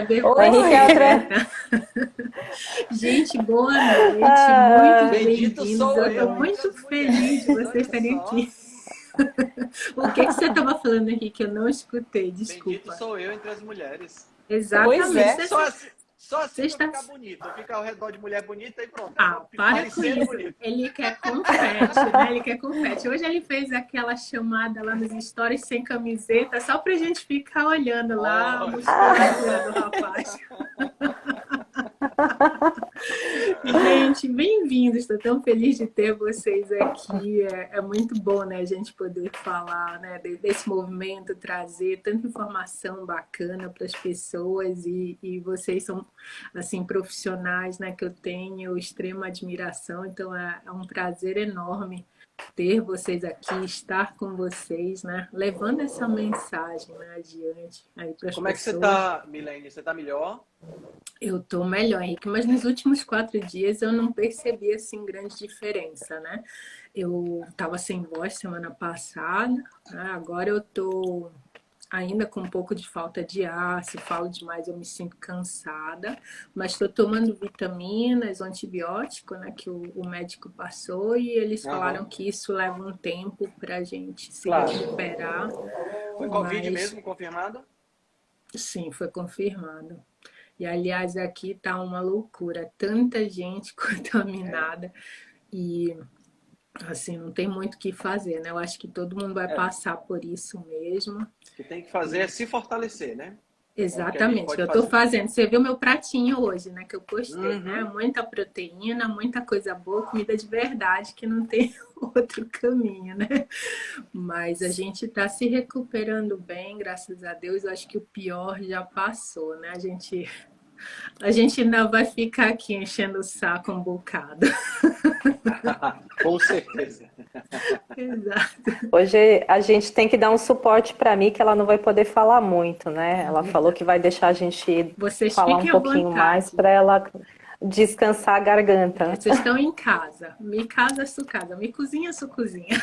Kleber, O pois Henrique é outra. gente, boa noite, Ah, muito Bendito bem-vindos. sou Eu estou eu entre muito as feliz de mulheres, vocês olha estarem só. aqui. O que que você estava falando, Henrique? Eu não escutei, Bendito desculpa. sou eu entre as mulheres. pois Exatamente. é. Só assim que eu Está... ficar bonito. Eu ficar ao redor de mulher bonita e pronto. Eu Ah, vou para com parecendo isso. bonito. Ele quer confete, né? Ele quer confete. Hoje ele fez aquela chamada lá nos stories sem camiseta, só pra gente ficar olhando lá a Olha. musculatura do rapaz. Gente, bem-vindos. Estou tão feliz de ter vocês aqui. É muito bom, né, a gente poder falar, né, desse movimento, trazer tanta informação bacana para as pessoas e vocês são assim profissionais, né, que eu tenho extrema admiração. Então é um prazer enorme ter vocês aqui, estar com vocês, né, levando essa mensagem, né, adiante aí para as Como é que você pessoas. tá, Milene? Você tá melhor? Eu tô melhor, Henrique, mas nos últimos 4 dias eu não percebi assim grande diferença, né? Eu tava sem voz semana passada, né? Agora eu tô ainda com um pouco de falta de ar, se falo demais eu me sinto cansada, mas estou tomando vitaminas, antibiótico, né, que o médico passou e eles falaram Aham. que isso leva um tempo pra gente se Claro. recuperar, Foi Covid mas mesmo, confirmado? sim, foi confirmado. E, aliás, aqui tá uma loucura, tanta gente É. contaminada e, assim, não tem muito o que fazer, né? Eu acho que todo mundo vai É. passar por isso mesmo. O que tem que fazer é se fortalecer, né? É o que a gente Exatamente, pode eu tô fazer. fazendo. Você viu meu pratinho hoje, né? Que eu postei, né? Uhum. Muita proteína, muita coisa boa, comida de verdade, que não tem outro caminho, né? Mas a gente tá se recuperando bem, graças a Deus. Eu acho que o pior já passou, né? A gente ainda vai ficar aqui enchendo o saco um bocado. Com certeza. Exato. Hoje a gente tem que dar um suporte para mim, que ela não vai poder falar muito, né? É Ela falou verdade. que vai deixar a gente Vocês falar um fiquem à pouquinho mais vontade. para ela descansar a garganta. Vocês estão em casa. Me casa, sua casa. Me cozinha, sua cozinha.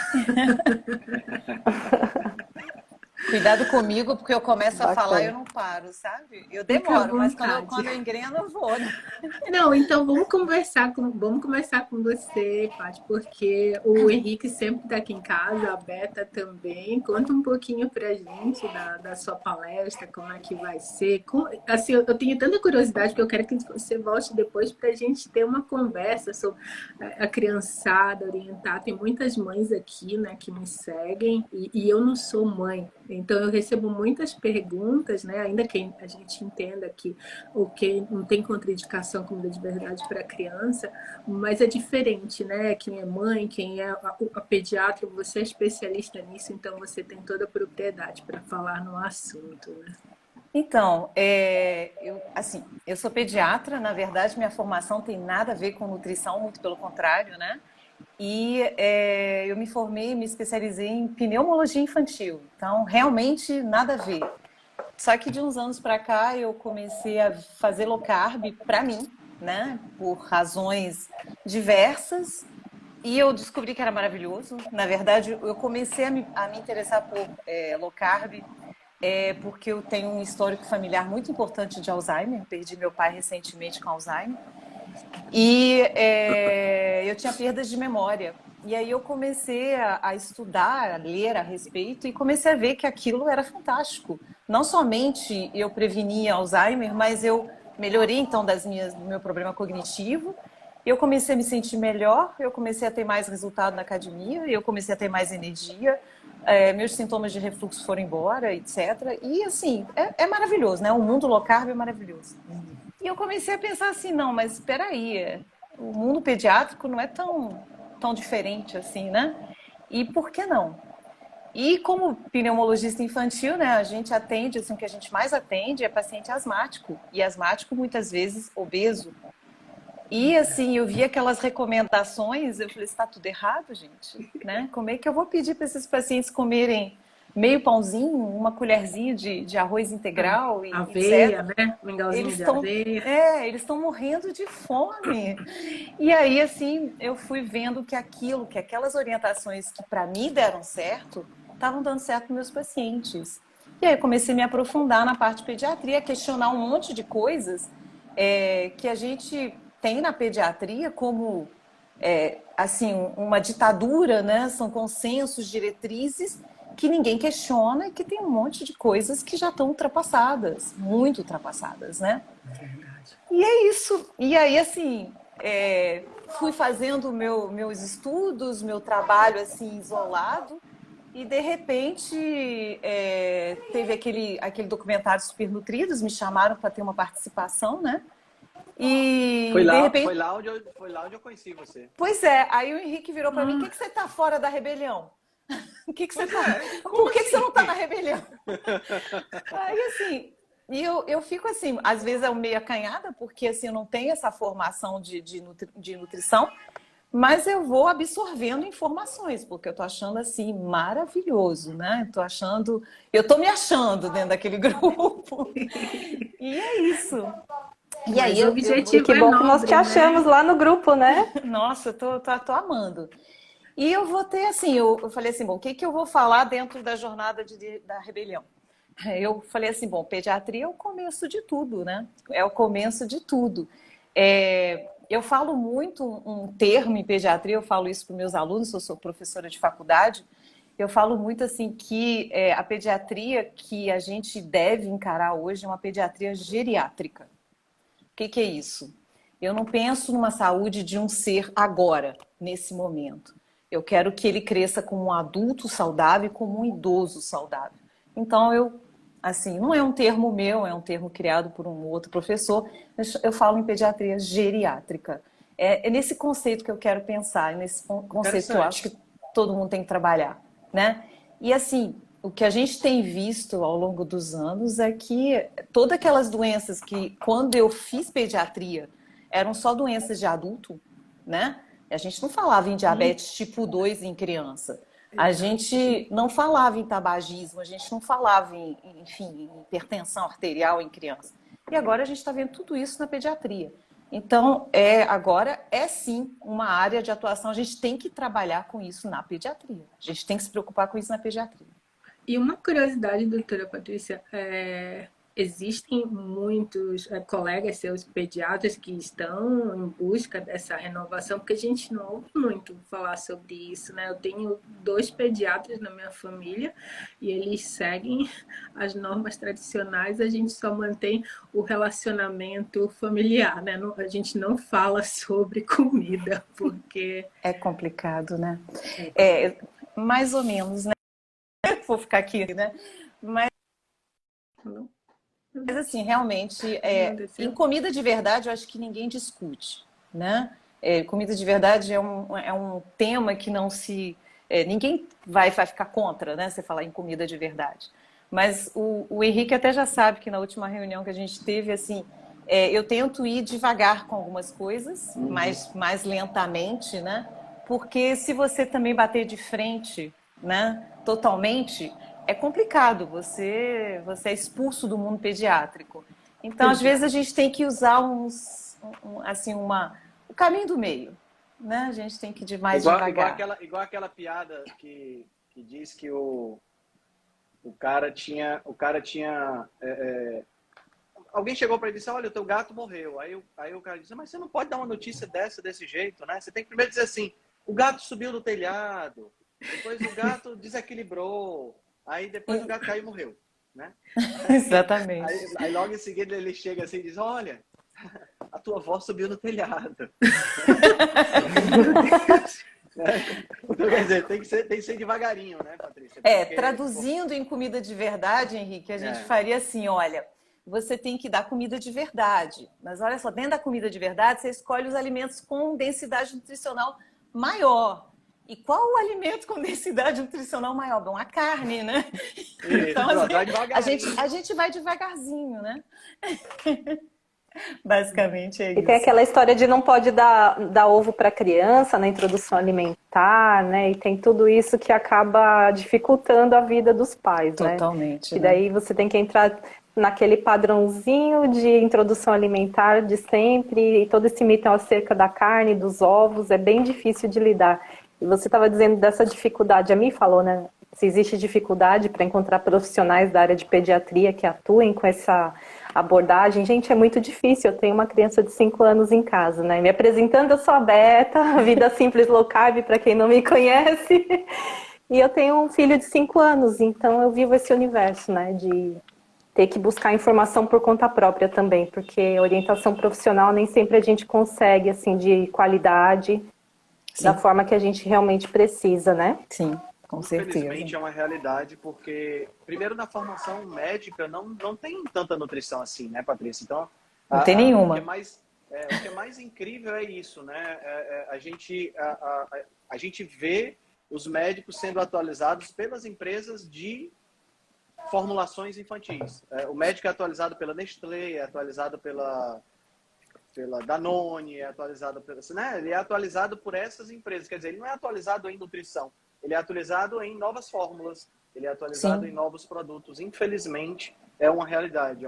Cuidado comigo, porque eu começo a falar e eu Bacana. não paro, sabe? Eu Fica à demoro, mas quando eu, vontade. quando eu engreno, eu vou, né? Não, então vamos começar com você, Paty, porque o Henrique sempre está aqui em casa, a Beta também. Conta um pouquinho pra gente da sua palestra, como é que vai ser. Assim, eu tenho tanta curiosidade que eu quero que você volte depois para a gente ter uma conversa sobre a criançada, orientar. Tem muitas mães aqui, né, que me seguem e eu não sou mãe. Então eu recebo muitas perguntas, né? Ainda que a gente entenda que ok, não tem contraindicação comida de verdade para criança, mas é diferente, né? Quem é mãe, quem é a pediatra, você é especialista nisso, então você tem toda a propriedade para falar no assunto, né? Então, eu sou pediatra, na verdade, minha formação tem nada a ver com nutrição, muito pelo contrário, né? E eu me formei, me especializei em pneumologia infantil, então realmente nada a ver. Só que de uns anos para cá eu comecei a fazer low carb para mim, né? Por razões diversas. E eu descobri que era maravilhoso. Na verdade, eu comecei a me interessar por low carb porque eu tenho um histórico familiar muito importante de Alzheimer. Perdi meu pai recentemente com Alzheimer. E eu tinha perdas de memória. E aí eu comecei a estudar, a ler a respeito e comecei a ver que aquilo era fantástico. Não somente eu prevenia Alzheimer, mas eu melhorei então do meu problema cognitivo. Eu comecei a me sentir melhor, eu comecei a ter mais resultado na academia, eu comecei a ter mais energia, meus sintomas de refluxo foram embora, etc. E assim, é maravilhoso, né? O mundo low carb é maravilhoso. E eu comecei a pensar assim, não, mas espera aí, o mundo pediátrico não é tão diferente assim, né? E por que não? E como pneumologista infantil, né, a gente atende, assim, o que a gente mais atende é paciente asmático, e asmático muitas vezes obeso. E assim, eu vi aquelas recomendações, eu falei, está tudo errado, gente, né? Como é que eu vou pedir para esses pacientes comerem meio pãozinho, uma colherzinha de arroz integral e Aveia, etc. né? Mingauzinho Eles de estão, aveia. eles estão morrendo de fome. E aí, assim, eu fui vendo que aquelas orientações que para mim deram certo, estavam dando certo para meus pacientes. E aí eu comecei a me aprofundar na parte de pediatria, questionar um monte de coisas que a gente tem na pediatria como assim, uma ditadura, né? São consensos, diretrizes que ninguém questiona e que tem um monte de coisas que já estão ultrapassadas, muito ultrapassadas, né? E é isso. E aí, assim, fui fazendo meus estudos, meu trabalho, assim, isolado, e de repente teve aquele documentário Super Nutridos, me chamaram para ter uma participação, né? E de repente... foi lá onde eu conheci você. Pois é, aí o Henrique virou para mim: o que você tá fora da rebelião? Por que você não tá na rebelião? Aí assim, e eu fico assim, às vezes é meio acanhada, porque assim, eu não tenho essa formação de nutrição, mas eu vou absorvendo informações, porque eu tô achando assim maravilhoso, né? Eu tô me achando dentro daquele grupo. E é isso. E aí, o objetivo que bom que nós te achamos, né? Lá no grupo, né? Nossa, eu tô amando. E eu vou ter, assim, eu falei assim, bom, o que eu vou falar dentro da jornada da rebelião? Eu falei assim, bom, pediatria é o começo de tudo, né? É o começo de tudo. Eu falo muito um termo em pediatria, eu falo isso para os meus alunos, eu sou professora de faculdade, eu falo muito assim que a pediatria que a gente deve encarar hoje é uma pediatria geriátrica. O que é isso? Eu não penso numa saúde de um ser agora, nesse momento. Eu quero que ele cresça como um adulto saudável e como um idoso saudável. Então, assim, não é um termo meu, é um termo criado por um outro professor, eu falo em pediatria geriátrica. É nesse conceito que eu quero pensar, é nesse conceito que eu acho que todo mundo tem que trabalhar, né? E assim, o que a gente tem visto ao longo dos anos é que todas aquelas doenças que, quando eu fiz pediatria, eram só doenças de adulto, né? A gente não falava em diabetes tipo 2 em criança. A gente não falava em tabagismo, a gente não falava em hipertensão arterial em criança. E agora a gente está vendo tudo isso na pediatria. Então, agora é sim uma área de atuação. A gente tem que trabalhar com isso na pediatria. A gente tem que se preocupar com isso na pediatria. E uma curiosidade, doutora Patrícia, existem muitos colegas seus pediatras que estão em busca dessa renovação, porque a gente não ouve muito falar sobre isso, né? Eu tenho 2 pediatras na minha família e eles seguem as normas tradicionais, a gente só mantém o relacionamento familiar, né? A gente não fala sobre comida, porque... É complicado, né? Mais ou menos, né? Vou ficar aqui, né? Mas assim, realmente, em comida de verdade, eu acho que ninguém discute, né? Comida de verdade é um tema que não se... ninguém vai ficar contra, né? Você falar em comida de verdade. Mas o Henrique até já sabe que na última reunião que a gente teve, assim, eu tento ir devagar com algumas coisas, mais lentamente, né? Porque se você também bater de frente, né, totalmente, é complicado, você é expulso do mundo pediátrico. Então, às vezes, a gente tem que usar o caminho do meio, né? A gente tem que ir de mais devagar. Igual aquela piada que diz que o cara tinha alguém chegou para ele e disse: olha, o teu gato morreu. Aí o cara disse: mas você não pode dar uma notícia desse jeito, né? Você tem que primeiro dizer assim: o gato subiu do telhado, depois o gato desequilibrou, aí depois o gato caiu e morreu, né? Exatamente. Aí logo em seguida ele chega assim e diz: olha, a tua avó subiu no telhado. Então, quer dizer, tem que ser devagarinho, né, Patrícia? Porque... traduzindo em comida de verdade, Henrique, a gente faria assim: olha, você tem que dar comida de verdade, mas olha só, dentro da comida de verdade, você escolhe os alimentos com densidade nutricional maior. E qual o alimento com densidade nutricional maior? Bom, a carne, né? Então, a gente vai devagarzinho, né? Basicamente é isso. E tem aquela história de não pode dar ovo para criança na introdução alimentar, né? E tem tudo isso que acaba dificultando a vida dos pais, né? Totalmente. E daí você tem que entrar naquele padrãozinho de introdução alimentar de sempre, e todo esse mito acerca da carne, dos ovos, é bem difícil de lidar. E você estava dizendo dessa dificuldade, a mim falou, né? se existe dificuldade para encontrar profissionais da área de pediatria que atuem com essa abordagem. Gente, é muito difícil. Eu tenho uma criança de 5 anos em casa, né? Me apresentando, eu sou a Beta, Vida Simples Low Carb, para quem não me conhece. E eu tenho um filho de 5 anos, então eu vivo esse universo, né? De ter que buscar informação por conta própria também, porque orientação profissional nem sempre a gente consegue, assim, de qualidade, Sim. da forma que a gente realmente precisa, né? Sim, com certeza. Infelizmente é uma realidade, porque, primeiro, na formação médica não tem tanta nutrição assim, né, Patrícia? Então, Não tem nenhuma. O que é mais incrível é isso, né? A gente vê os médicos sendo atualizados pelas empresas de formulações infantis. O médico é atualizado pela Nestlé, é atualizado pela Danone, é atualizado né? Ele é atualizado por essas empresas. Quer dizer, ele não é atualizado em nutrição, ele é atualizado em novas fórmulas, ele é atualizado Sim. em novos produtos. Infelizmente, é uma realidade.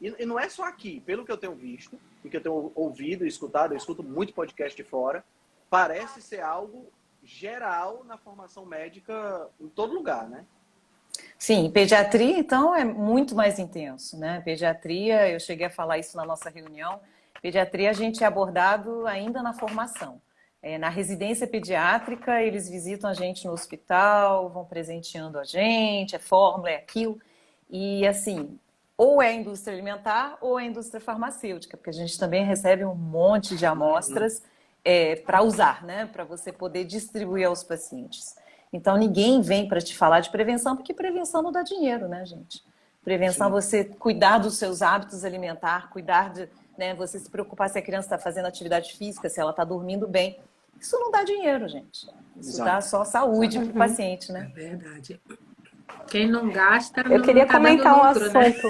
E não é só aqui. Pelo que eu tenho visto, e que eu tenho ouvido e escutado, eu escuto muito podcast de fora, parece ser algo geral na formação médica em todo lugar, né? Sim, pediatria, então, é muito mais intenso, né? Pediatria, eu cheguei a falar isso na nossa reunião, pediatria a gente é abordado ainda na formação. Na residência pediátrica, eles visitam a gente no hospital, vão presenteando a gente, é fórmula, é aquilo. E, assim, ou é indústria alimentar ou é indústria farmacêutica, porque a gente também recebe um monte de amostras para usar, né? Para você poder distribuir aos pacientes. Então, ninguém vem para te falar de prevenção, porque prevenção não dá dinheiro, né, gente? Prevenção é você cuidar dos seus hábitos alimentares, cuidar de, né, você se preocupar se a criança está fazendo atividade física, se ela está dormindo bem. Isso não dá dinheiro, gente. Isso dá só saúde para o paciente, né? É verdade. Quem não gasta, Eu queria comentar um lucro, assunto.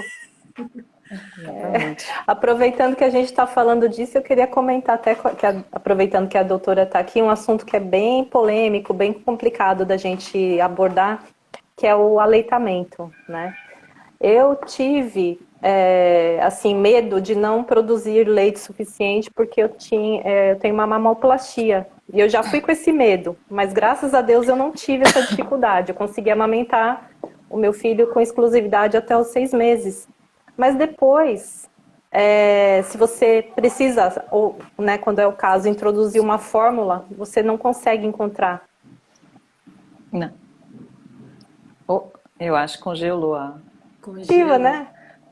Né? Aproveitando que a gente está falando disso, eu queria comentar até, aproveitando que a doutora está aqui, um assunto que é bem polêmico, bem complicado da gente abordar, que é o aleitamento, né? Eu tive, assim, medo de não produzir leite suficiente porque eu tenho uma mamoplastia. E eu já fui com esse medo, mas graças a Deus eu não tive essa dificuldade. Eu consegui amamentar o meu filho com exclusividade até os 6 meses. Mas depois, se você precisa, ou, né, quando é o caso, introduzir uma fórmula, você não consegue encontrar. Não. Eu acho que congelou a... Congela, né?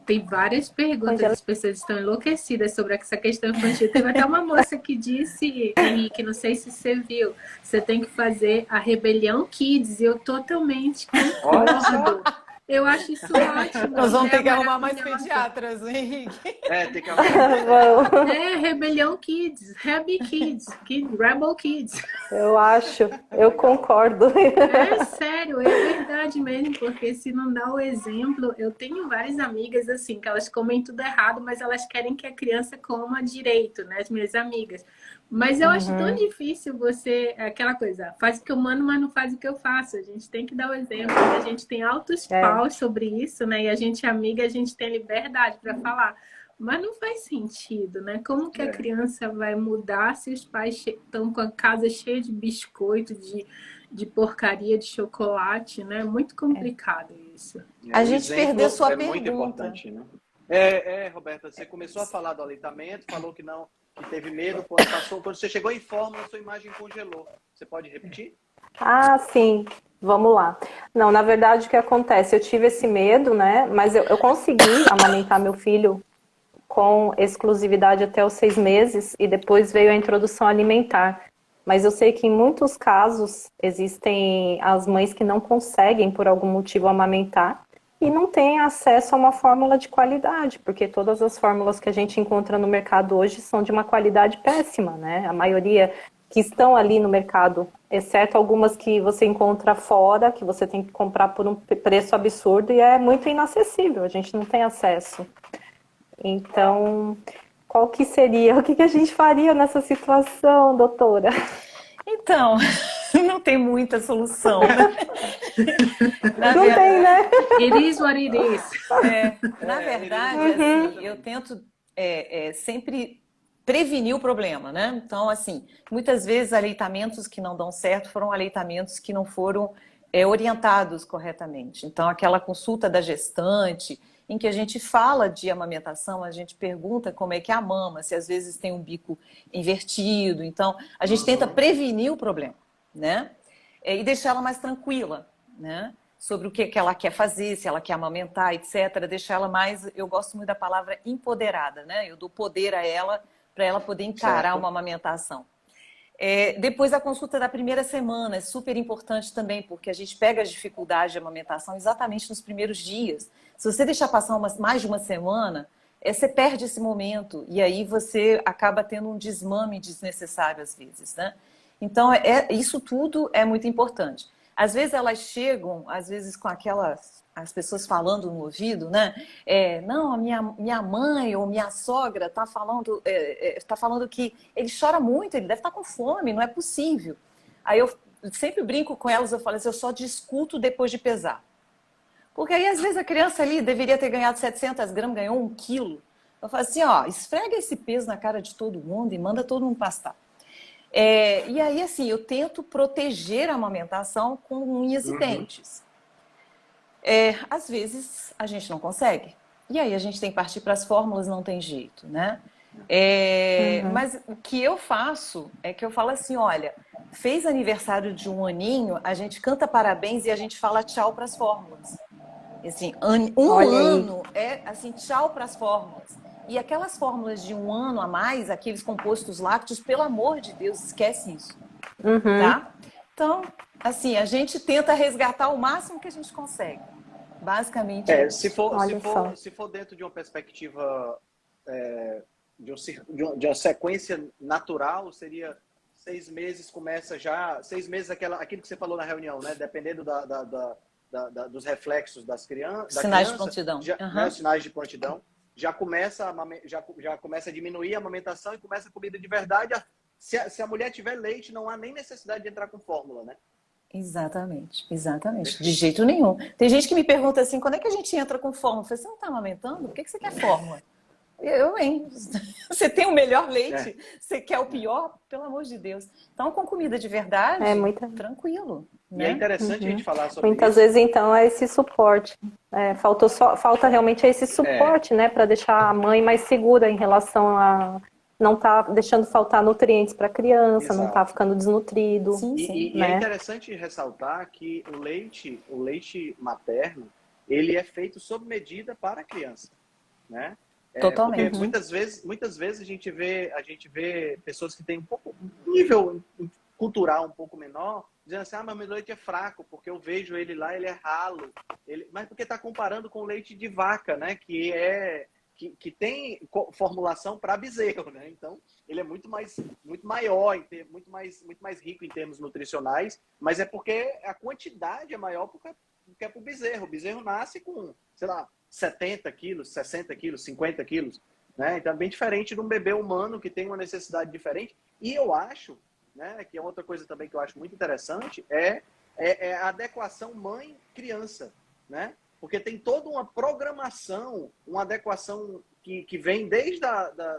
Tem várias perguntas, Congela. as pessoas estão enlouquecidas sobre essa questão infantil. Teve até uma moça que disse, Henrique, não sei se você viu, você tem que fazer a Rebelião Kids, e eu totalmente concordo. Eu acho isso ótimo. Nós vamos ter que arrumar mais maravilhosa. pediatras, Henrique. Tem que arrumar. Rebelião Kids, Rebel Kids, Rebel Kids. Eu concordo. É sério, é verdade mesmo, porque se não dá o exemplo, eu tenho várias amigas assim, que elas comem tudo errado, mas elas querem que a criança coma direito, né, as minhas amigas. Mas eu acho tão difícil aquela coisa, faz o que eu mando, mas não faz o que eu faço. A gente tem que dar o exemplo, né? A gente tem altos paus sobre isso, né? E a gente é amiga, a gente tem liberdade para falar. Mas não faz sentido, né? Como que a criança vai mudar se os pais estão com a casa cheia de biscoito, de porcaria, de chocolate, né? Muito complicado isso. A gente perdeu sua pergunta. Muito importante, né? Roberta, você começou a falar do aleitamento, falou que teve medo, quando você chegou em fórmula, sua imagem congelou. Você pode repetir? Ah, sim. Vamos lá. Não, na verdade, o que acontece? Eu tive esse medo, né? Mas eu consegui amamentar meu filho com exclusividade até os 6 meses e depois veio a introdução alimentar. Mas eu sei que em muitos casos existem as mães que não conseguem, por algum motivo, amamentar e não têm acesso a uma fórmula de qualidade, porque todas as fórmulas que a gente encontra no mercado hoje são de uma qualidade péssima, né? A maioria que estão ali no mercado, exceto algumas que você encontra fora, que você tem que comprar por um preço absurdo e é muito inacessível, a gente não tem acesso. Então, qual que seria? O que a gente faria nessa situação, doutora? Então, não tem muita solução, né? Tem, né? It is what it is. Na verdade, assim, eu tento sempre prevenir o problema, né? Então, assim, muitas vezes aleitamentos que não dão certo foram aleitamentos que não foram orientados corretamente. Então, aquela consulta da gestante, em que a gente fala de amamentação, a gente pergunta como é que é a mama, se às vezes tem um bico invertido. Então, a gente tenta prevenir o problema, né? E deixar ela mais tranquila, né? Sobre o que ela quer fazer, se ela quer amamentar, etc. Deixar ela mais, eu gosto muito da palavra empoderada, né? Eu dou poder a ela para ela poder encarar uma amamentação. Depois a consulta da primeira semana é super importante também, porque a gente pega as dificuldades de amamentação exatamente nos primeiros dias. Se você deixar passar mais de uma semana, você perde esse momento e aí você acaba tendo um desmame desnecessário às vezes, né? Então, isso tudo é muito importante. Às vezes elas chegam, às vezes com as pessoas falando no ouvido, né? Não, a minha mãe ou minha sogra está falando que ele chora muito, ele deve estar com fome, não é possível. Aí eu sempre brinco com elas, eu falo assim, eu só discuto depois de pesar. Porque aí às vezes a criança ali deveria ter ganhado 700 gramas, ganhou 1 quilo. Eu falo assim, ó, esfrega esse peso na cara de todo mundo e manda todo mundo pastar. E aí, assim, eu tento proteger a amamentação com unhas e dentes. Às vezes, a gente não consegue. E aí, a gente tem que partir para as fórmulas, não tem jeito, né? Mas o que eu faço é que eu falo assim, olha, fez aniversário de 1 aninho, a gente canta parabéns e a gente fala tchau para as fórmulas. Assim, ano é assim, tchau para as fórmulas. E aquelas fórmulas de 1 ano a mais, aqueles compostos lácteos, pelo amor de Deus, esquece isso. Tá? Então, assim, a gente tenta resgatar o máximo que a gente consegue. Basicamente se for dentro de uma perspectiva de uma sequência natural, seria 6 meses, começa já... 6 meses, aquilo que você falou na reunião, né? Dependendo dos reflexos das crianças... Sinais de prontidão. Né, sinais de prontidão. Já começa a diminuir a amamentação e começa a comida de verdade. Se a mulher tiver leite, não há nem necessidade de entrar com fórmula, né? Exatamente. De jeito nenhum. Tem gente que me pergunta assim, quando é que a gente entra com fórmula? Eu falei, você não está amamentando? Por que você quer fórmula? hein? Você tem o melhor leite, você quer o pior? Pelo amor de Deus. Então, com comida de verdade, tranquilo. E né? é interessante a gente falar sobre Muitas isso. vezes, então, é esse suporte. Falta realmente esse suporte, né? Para deixar a mãe mais segura em relação a não tá deixando faltar nutrientes para a criança, não tá ficando desnutrido. Sim. E é interessante ressaltar que o leite materno, ele é feito sob medida para a criança, né? Totalmente. Porque muitas vezes a gente vê pessoas que têm um nível cultural um pouco menor, dizendo assim, mas meu leite é fraco, porque eu vejo ele lá, ele é ralo. Mas porque está comparando com o leite de vaca, né? Que tem formulação para bezerro, né? Então, ele é muito maior, muito mais rico em termos nutricionais, mas é porque a quantidade é maior porque é para o bezerro. O bezerro nasce com, sei lá, 70 quilos, 60 quilos, 50 quilos, né? Então, é bem diferente de um bebê humano que tem uma necessidade diferente. E eu acho, né, que é outra coisa também que eu acho muito interessante, é a adequação mãe-criança, né? Porque tem toda uma programação, uma adequação que vem desde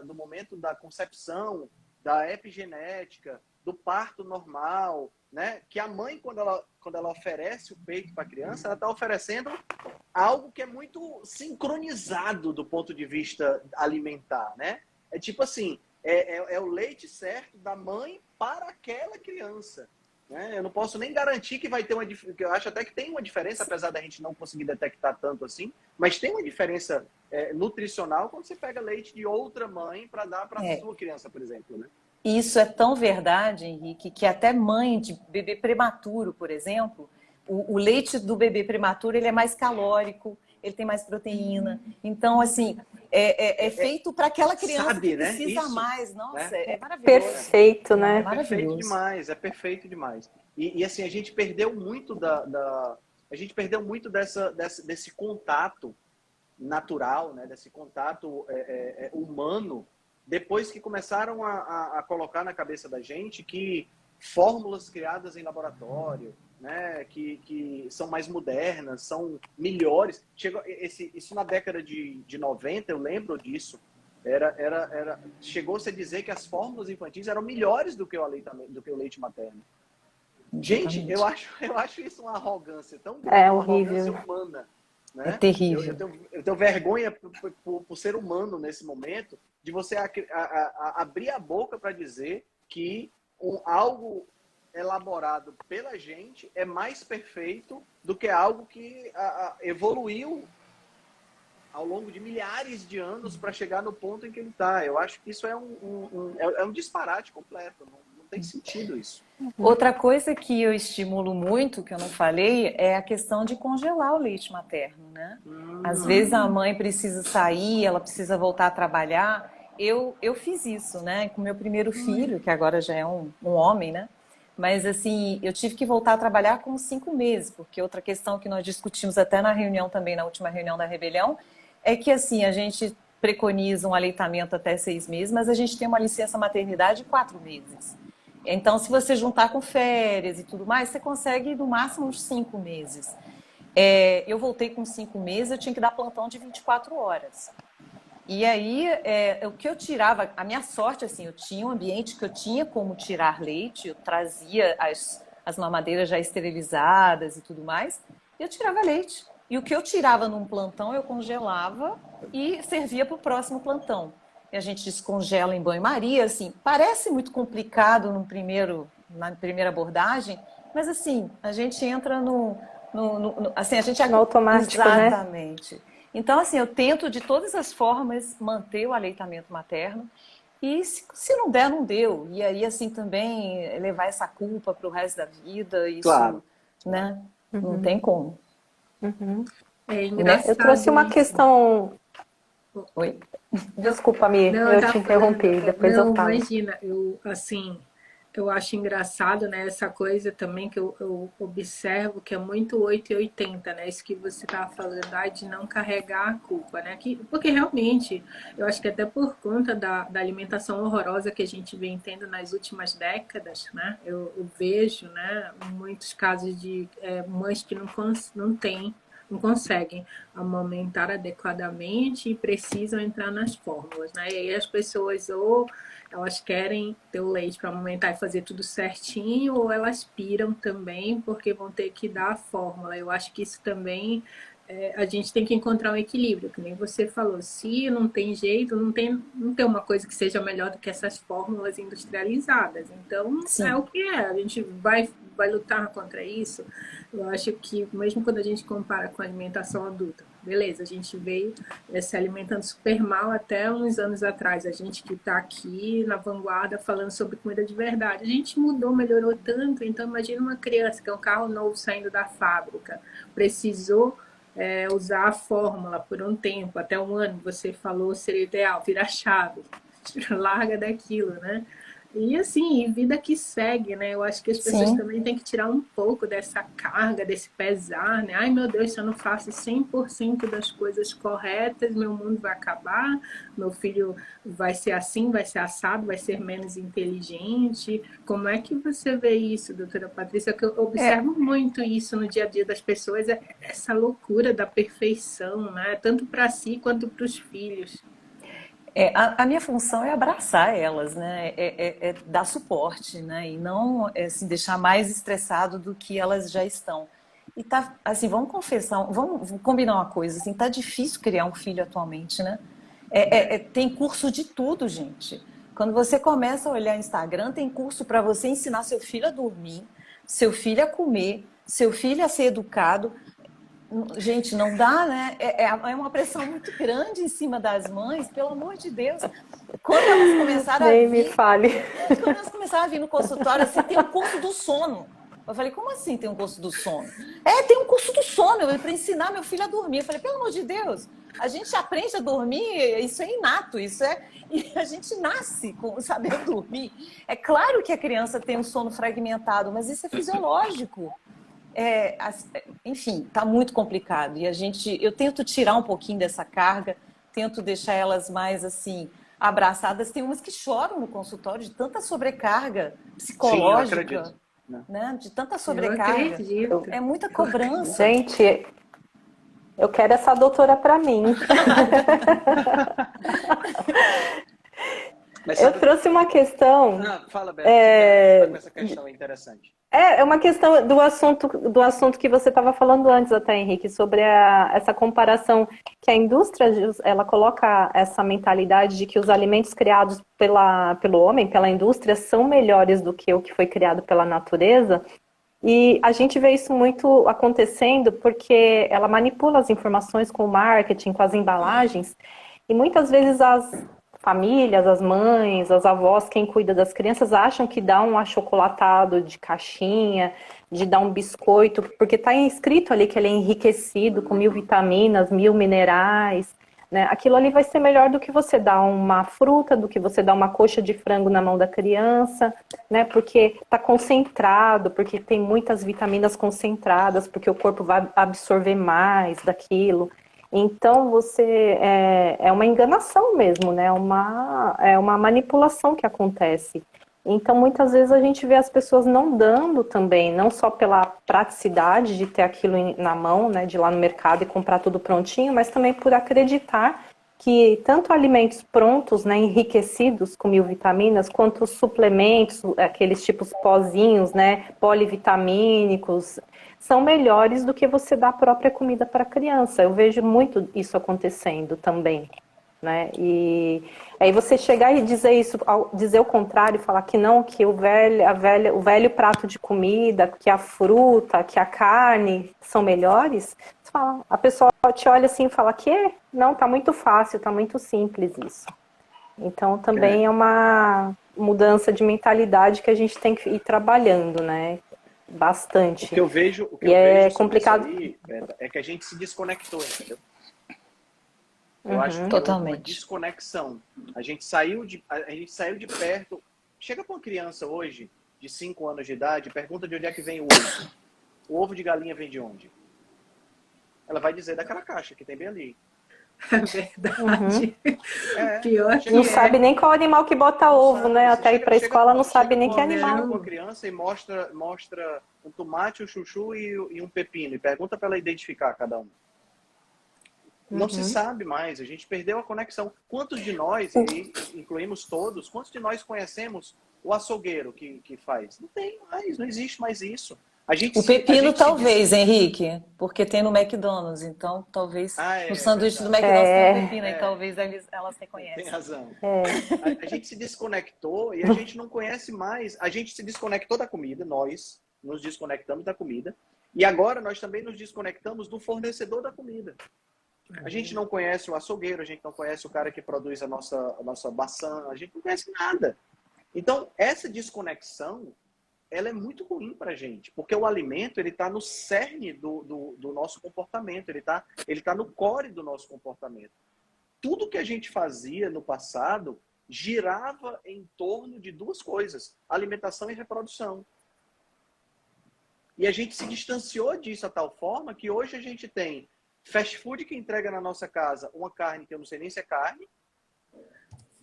do momento da concepção, da epigenética, do parto normal, né? Que a mãe, quando ela oferece o peito para a criança, ela está oferecendo algo que é muito sincronizado do ponto de vista alimentar, né? É tipo assim, é o leite certo da mãe para aquela criança. Eu não posso nem garantir que vai ter eu acho até que tem uma diferença, apesar da gente não conseguir detectar tanto assim, mas tem uma diferença nutricional quando você pega leite de outra mãe para dar para a sua criança, por exemplo, né? Isso é tão verdade, Henrique, que até mãe de bebê prematuro, por exemplo, o leite do bebê prematuro ele é mais calórico, ele tem mais proteína. Então, assim, é feito para aquela criança, sabe, que precisa, né? mais. Nossa, é maravilhoso. Perfeito, né? É perfeito demais, é perfeito demais. E assim, a gente perdeu muito desse contato natural, né? Desse contato humano, depois que começaram a colocar na cabeça da gente que fórmulas criadas em laboratório, né, que são mais modernas, são melhores. Isso na década de 90, eu lembro disso. Chegou-se a dizer que as fórmulas infantis eram melhores do que o leite materno. Gente, Exatamente. eu acho isso uma arrogância tão É grande, uma horrível. arrogância humana, É né? terrível. Eu tenho vergonha por ser humano nesse momento de você abrir a boca para dizer que algo elaborado pela gente é mais perfeito do que algo que evoluiu ao longo de milhares de anos para chegar no ponto em que ele está. Eu acho que isso é um disparate completo. Não tem sentido isso. Outra coisa que eu estimulo muito, que eu não falei, é a questão de congelar o leite materno, né? Às vezes a mãe precisa sair, ela precisa voltar a trabalhar. Eu fiz isso, né? Com meu primeiro filho, que agora já é um homem, né? Mas assim, eu tive que voltar a trabalhar com 5 meses, porque outra questão que nós discutimos até na reunião também, na última reunião da Rebelião, é que assim, a gente preconiza um aleitamento até 6 meses, mas a gente tem uma licença maternidade de 4 meses. Então, se você juntar com férias e tudo mais, você consegue no máximo uns 5 meses. Eu voltei com 5 meses, eu tinha que dar plantão de 24 horas. E aí, o que eu tirava, a minha sorte, assim, eu tinha um ambiente que eu tinha como tirar leite, eu trazia as mamadeiras já esterilizadas e tudo mais, e eu tirava leite. E o que eu tirava num plantão, eu congelava e servia para o próximo plantão. E a gente descongela em banho-maria, assim, parece muito complicado na primeira abordagem, mas assim, a gente entra assim, a gente No automático, né? exatamente. Então, assim, eu tento de todas as formas manter o aleitamento materno e se não der, não deu. E aí, assim, também levar essa culpa para o resto da vida, isso, Claro. né? Não tem como. É Né? Eu trouxe engraçado uma isso. questão. Oi? Desculpa, Mi, Não, eu eu te tava falando, interrompi, depois eu não, falo. imagina, eu acho engraçado, né, essa coisa também que eu observo que é muito 8 e 80, né, isso que você estava falando, de não carregar a culpa, né, porque realmente, eu acho que até por conta da alimentação horrorosa que a gente vem tendo nas últimas décadas, né, eu vejo, né, muitos casos de mães que não conseguem amamentar adequadamente e precisam entrar nas fórmulas, né? E aí as pessoas ou elas querem ter o leite para amamentar e fazer tudo certinho, ou elas piram também porque vão ter que dar a fórmula. Eu acho que isso também a gente tem que encontrar um equilíbrio, que nem você falou, se não tem jeito, não tem uma coisa que seja melhor do que essas fórmulas industrializadas. Então, é Sim. o que é, a gente vai lutar contra isso. Eu acho que mesmo quando a gente compara com a alimentação adulta, beleza, a gente veio se alimentando super mal até uns anos atrás. A gente que está aqui na vanguarda falando sobre comida de verdade. A gente mudou, melhorou tanto. Então, imagina uma criança que é um carro novo saindo da fábrica, precisou usar a fórmula por um tempo, até um ano, você falou, seria ideal, vira a chave, larga daquilo, né? E assim, vida que segue, né? Eu acho que as pessoas Sim. também têm que tirar um pouco dessa carga, desse pesar, né? Ai, meu Deus, se eu não faço 100% das coisas corretas, meu mundo vai acabar, meu filho vai ser assim, vai ser assado, vai ser menos inteligente. Como é que você vê isso, doutora Patrícia? Que eu observo muito isso no dia a dia das pessoas, essa loucura da perfeição, né? Tanto para si quanto para os filhos. A minha função é abraçar elas, né? É dar suporte, né? E não assim, deixar mais estressado do que elas já estão. E tá, assim, vamos confessar, vamos combinar uma coisa, assim, tá difícil criar um filho atualmente, né? Tem curso de tudo, gente. Quando você começa a olhar Instagram, tem curso para você ensinar seu filho a dormir, seu filho a comer, seu filho a ser educado. Gente, não dá, né? É uma pressão muito grande em cima das mães, pelo amor de Deus. Quando elas começaram a Nem me vir, fale. quando elas começaram a vir no consultório, assim, tem um curso do sono. Eu falei, como assim tem um curso do sono? Tem um curso do sono, para ensinar meu filho a dormir. Eu falei, pelo amor de Deus, a gente aprende a dormir, isso é inato, e a gente nasce com sabendo dormir. É claro que a criança tem um sono fragmentado, mas isso é fisiológico. Enfim, está muito complicado. E eu tento tirar um pouquinho dessa carga, tento deixar elas mais assim abraçadas. Tem umas que choram no consultório de tanta sobrecarga psicológica. Sim, eu acredito. Né? De tanta Eu sobrecarga. acredito. É muita cobrança. Gente, eu quero essa doutora para mim. Mas Eu sabe... trouxe uma questão. Fala, Beto, você tá com essa questão interessante. É uma questão do assunto que você estava falando antes até, Henrique, sobre essa comparação que a indústria, ela coloca essa mentalidade de que os alimentos criados pelo homem, pela indústria, são melhores do que o que foi criado pela natureza. E a gente vê isso muito acontecendo porque ela manipula as informações com o marketing, com as embalagens, e muitas vezes as famílias, as mães, as avós, quem cuida das crianças, acham que dá um achocolatado de caixinha, de dar um biscoito, porque está escrito ali que ele é enriquecido com 1000 vitaminas, 1000 minerais, né? Aquilo ali vai ser melhor do que você dar uma fruta, do que você dar uma coxa de frango na mão da criança, né? Porque está concentrado, porque tem muitas vitaminas concentradas, porque o corpo vai absorver mais daquilo. Então você é uma enganação mesmo, né? É uma manipulação que acontece. Então muitas vezes a gente vê as pessoas não dando também, não só pela praticidade de ter aquilo na mão, né? De ir lá no mercado e comprar tudo prontinho, mas também por acreditar que tanto alimentos prontos, né, enriquecidos com 1000 vitaminas, quanto os suplementos, aqueles tipos pozinhos, né, polivitamínicos, são melhores do que você dar a própria comida para a criança. Eu vejo muito isso acontecendo também, né? E aí você chegar e dizer isso, dizer o contrário, falar que não, que o velho prato de comida, que a fruta, que a carne são melhores, a pessoa te olha assim e fala que não, tá muito fácil, tá muito simples isso. Então também é uma mudança de mentalidade que a gente tem que ir trabalhando, né? Bastante. O que eu vejo complicado. aí, é que a gente se desconectou, entendeu? Eu acho que totalmente. houve uma desconexão. A gente saiu de perto. Chega para uma criança hoje, de 5 anos de idade, pergunta de onde é que vem o ovo. O ovo de galinha vem de onde? Ela vai dizer daquela caixa que tem bem ali. É verdade. Pior que não sabe nem qual animal que bota ovo, sabe. né? Até ir para a escola não sabe nem que animal. Chega com a criança e mostra um tomate, um chuchu e um pepino. E pergunta para ela identificar cada um. Não se sabe mais, a gente perdeu a conexão. Quantos de nós, e incluímos todos, quantos de nós conhecemos o açougueiro que faz? Não tem mais, não existe mais isso. O pepino talvez, Henrique, porque tem no McDonald's, então talvez no sanduíche do McDonald's tem pepino, e talvez elas reconheçam. Tem razão. A gente se desconectou e a gente não conhece mais. A gente se desconectou da comida, nós nos desconectamos da comida, e agora nós também nos desconectamos do fornecedor da comida. A gente não conhece o açougueiro, a gente não conhece o cara que produz a nossa maçã, a gente não conhece nada. Então, essa desconexão, ela é muito ruim para a gente, porque o alimento ele está no cerne do nosso comportamento, ele tá no core do nosso comportamento. Tudo que a gente fazia no passado girava em torno de 2 coisas, alimentação e reprodução. E a gente se distanciou disso a tal forma que hoje a gente tem fast food que entrega na nossa casa uma carne que eu não sei nem se é carne,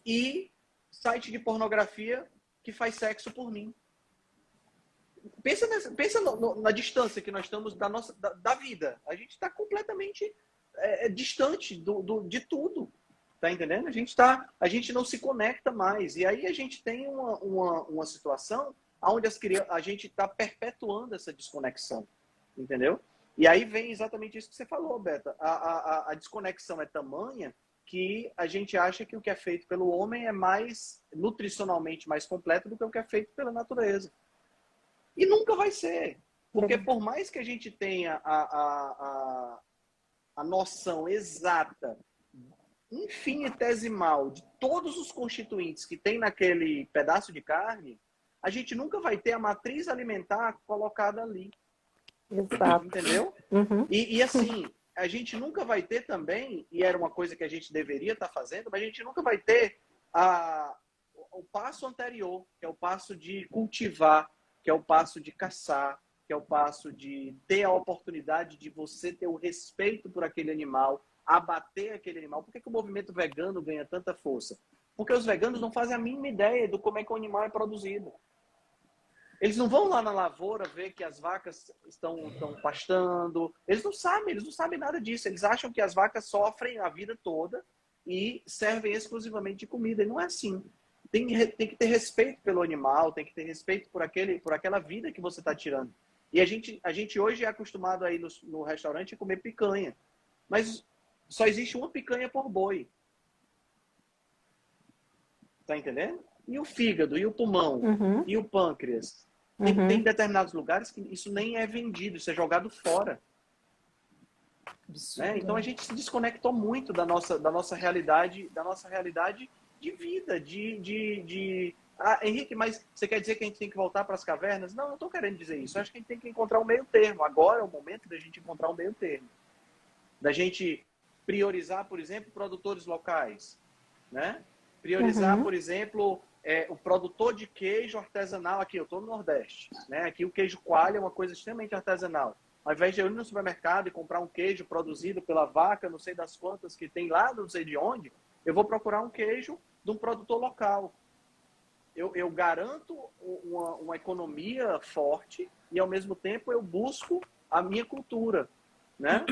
e site de pornografia que faz sexo por mim. Pensa na distância que nós estamos da vida. A gente está completamente distante de tudo. Tá entendendo? A gente não se conecta mais. E aí a gente tem uma situação onde a gente está perpetuando essa desconexão. Entendeu? E aí vem exatamente isso que você falou, Beta. A desconexão é tamanha que a gente acha que o que é feito pelo homem é mais nutricionalmente mais completo do que o que é feito pela natureza. E nunca vai ser. Porque por mais que a gente tenha a noção exata, infinitesimal, de todos os constituintes que tem naquele pedaço de carne, a gente nunca vai ter a matriz alimentar colocada ali. Exato. Entendeu? E assim, a gente nunca vai ter também, e era uma coisa que a gente deveria estar fazendo, mas a gente nunca vai ter o passo anterior, que é o passo de cultivar, que é o passo de caçar, que é o passo de ter a oportunidade de você ter o respeito por aquele animal, abater aquele animal. Por que o movimento vegano ganha tanta força? Porque os veganos não fazem a mínima ideia do como é que o animal é produzido. Eles não vão lá na lavoura ver que as vacas estão pastando. Eles não sabem nada disso. Eles acham que as vacas sofrem a vida toda e servem exclusivamente de comida. E não é assim. tem que ter respeito pelo animal, tem que ter respeito por aquela vida que você está tirando. E a gente hoje é acostumado aí no restaurante a comer picanha. Mas só existe uma picanha por boi. Tá entendendo? E o fígado, e o pulmão, e o pâncreas. Tem determinados lugares que isso nem é vendido, isso é jogado fora. Né? Então a gente se desconectou muito da nossa realidade de vida, Henrique, mas você quer dizer que a gente tem que voltar para as cavernas? Não, não estou querendo dizer isso. Eu acho que a gente tem que encontrar um meio termo. Agora é o momento da gente encontrar um meio termo. Da gente priorizar, por exemplo, produtores locais, né? Priorizar, por exemplo, o produtor de queijo artesanal aqui. Eu estou no Nordeste, né? Aqui o queijo coalho é uma coisa extremamente artesanal. Ao invés de eu ir no supermercado e comprar um queijo produzido pela vaca, não sei das quantas que tem lá, não sei de onde, eu vou procurar um queijo de um produtor local. Eu garanto uma economia forte e, ao mesmo tempo, eu busco a minha cultura, né?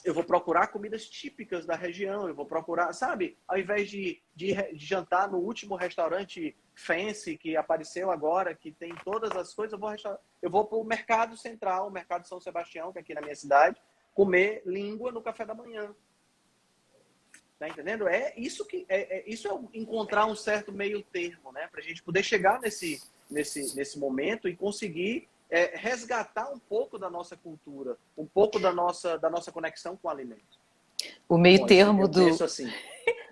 Eu vou procurar comidas típicas da região, eu vou procurar, sabe? Ao invés de jantar no último restaurante fancy que apareceu agora, que tem todas as coisas, eu vou para o Mercado Central, o Mercado São Sebastião, que é aqui na minha cidade, comer língua no café da manhã. Tá entendendo? Isso é encontrar um certo meio termo, né? Para a gente poder chegar nesse momento e conseguir resgatar um pouco da nossa cultura, um pouco da nossa conexão com o alimento. O meio termo eu penso assim.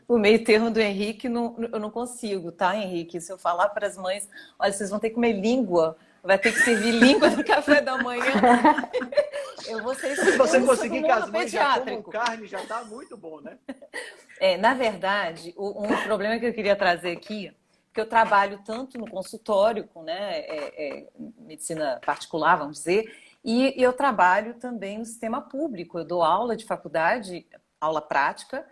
O meio termo do Henrique, eu não consigo, tá, Henrique? Se eu falar para as mães, olha, vocês vão ter que comer língua, vai ter que servir língua no café da manhã. Eu vou ser Se você conseguir que as mães já comam carne, já tá muito bom, né? Na verdade, um problema que eu queria trazer aqui, que eu trabalho tanto no consultório, com medicina particular, vamos dizer, e eu trabalho também no sistema público. Eu dou aula de faculdade, aula prática,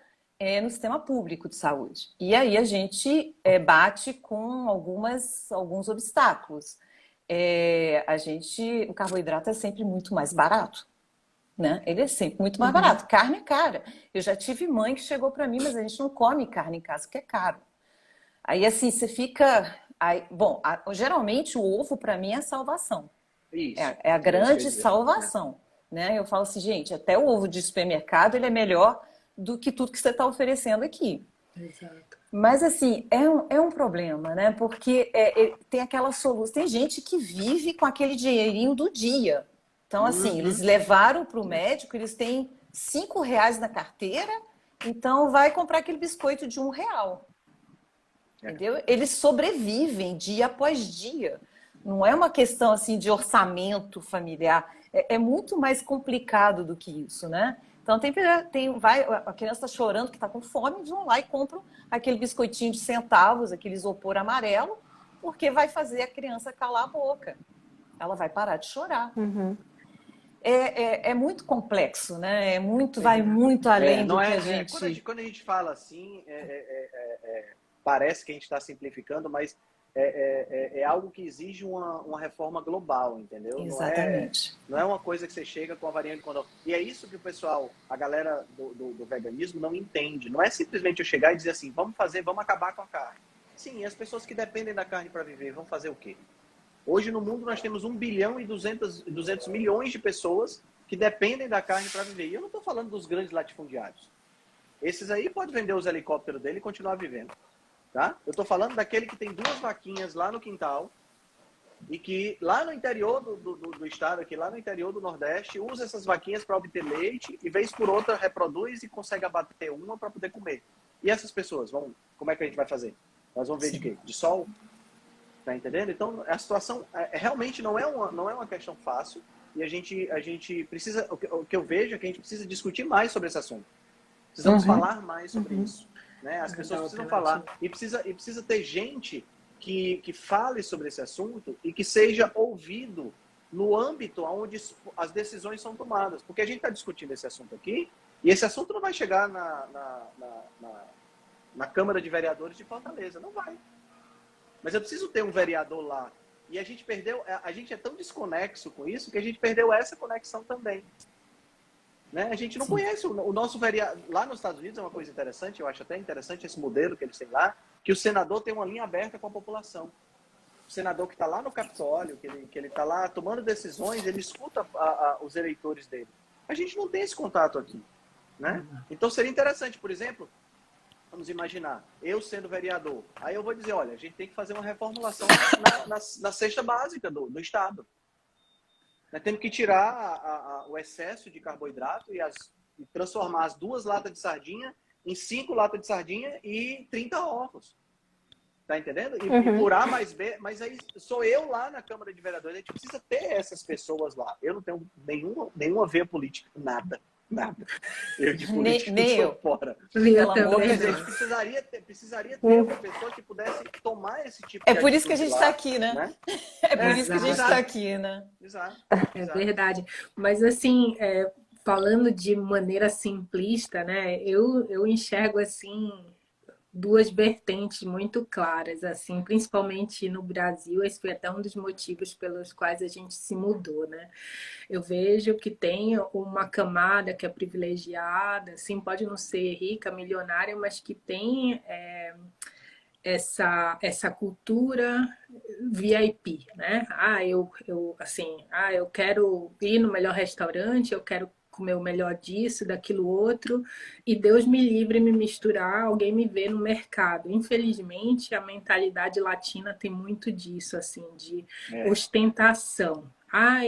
no sistema público de saúde. E aí a gente bate com alguns obstáculos. O carboidrato é sempre muito mais barato. Né? Ele é sempre muito mais barato. Carne é cara. Eu já tive mãe que chegou para mim, mas a gente não come carne em casa, que é caro. Aí assim, você fica... geralmente o ovo para mim é a salvação. Isso. É a grande salvação. Né? Eu falo assim, gente, até o ovo de supermercado ele é melhor do que tudo que você está oferecendo aqui. Exato. Mas assim, é um problema, né? Porque tem aquela solução. Tem gente que vive com aquele dinheirinho do dia. Então, assim, eles levaram para o médico, eles têm R$ 5 na carteira, então vai comprar aquele biscoito de R$ 1. Entendeu? Eles sobrevivem dia após dia. Não é uma questão assim de orçamento familiar. É muito mais complicado do que isso, né? Então, a criança está chorando que está com fome, eles vão lá e compram aquele biscoitinho de centavos, aquele isopor amarelo, porque vai fazer a criança calar a boca. Ela vai parar de chorar. É muito complexo, né? Vai muito além do que a gente... Quando a gente fala assim, parece que a gente está simplificando, mas é algo que exige uma reforma global, entendeu? Exatamente. Não é uma coisa que você chega com a varinha de condão. E é isso que o pessoal, a galera do veganismo não entende. Não é simplesmente eu chegar e dizer assim, vamos acabar com a carne. Sim, e as pessoas que dependem da carne para viver vão fazer o quê? Hoje no mundo nós temos 1 bilhão e 200 milhões de pessoas que dependem da carne para viver. E eu não estou falando dos grandes latifundiários. Esses aí podem vender os helicópteros dele e continuar vivendo. Tá? Eu estou falando daquele que tem 2 vaquinhas lá no quintal e que lá no interior do estado, aqui lá no interior do Nordeste, usa essas vaquinhas para obter leite e vez por outra reproduz e consegue abater uma para poder comer. E essas pessoas, como é que a gente vai fazer? Nós vamos ver de quê? De sol? Tá entendendo? Então, a situação realmente não é uma questão fácil e a gente precisa, o que eu vejo é que a gente precisa discutir mais sobre esse assunto. Precisamos falar mais sobre isso. Né? As pessoas precisam falar. E precisa ter gente que fale sobre esse assunto e que seja ouvido no âmbito onde as decisões são tomadas. Porque a gente está discutindo esse assunto aqui e esse assunto não vai chegar na Câmara de Vereadores de Fortaleza. Não vai. Mas eu preciso ter um vereador lá. E a gente é tão desconexo com isso que a gente perdeu essa conexão também. Né? A gente não conhece o nosso vereador. Lá nos Estados Unidos é uma coisa interessante, eu acho até interessante esse modelo que eles têm lá. que o senador tem uma linha aberta com a população. O senador que está lá no Capitólio, que ele está lá tomando decisões, ele escuta os eleitores dele. A gente não tem esse contato aqui, né? Então seria interessante, por exemplo, vamos imaginar, eu sendo vereador, aí eu vou dizer, olha, a gente tem que fazer uma reformulação na cesta básica do Estado. Nós temos que tirar o excesso de carboidrato e transformar as 2 latas de sardinha em 5 latas de sardinha e 30 ovos. Tá entendendo? E por A mais B, mas aí sou eu lá na Câmara de Vereadores, a gente precisa ter essas pessoas lá. Eu não tenho nenhuma veia política, nada. Eu de política nem sou eu. fora. Pelo amor de Mas a Deus. gente precisaria ter uma pessoa que pudesse tomar esse tipo de É por isso que a gente está lá, aqui, né? É por isso que a gente está aqui, né? Exato. É verdade. Mas assim, falando de maneira simplista, né? Eu enxergo assim 2 vertentes muito claras, assim, principalmente no Brasil. Esse foi até um dos motivos pelos quais a gente se mudou, né? Eu vejo que tem uma camada que é privilegiada, assim, pode não ser rica, milionária, mas que tem essa cultura VIP, né? Eu quero ir no melhor restaurante, eu quero comer o melhor disso, daquilo outro, e Deus me livre me misturar, alguém me vê no mercado. Infelizmente, a mentalidade latina tem muito disso, assim, de ostentação.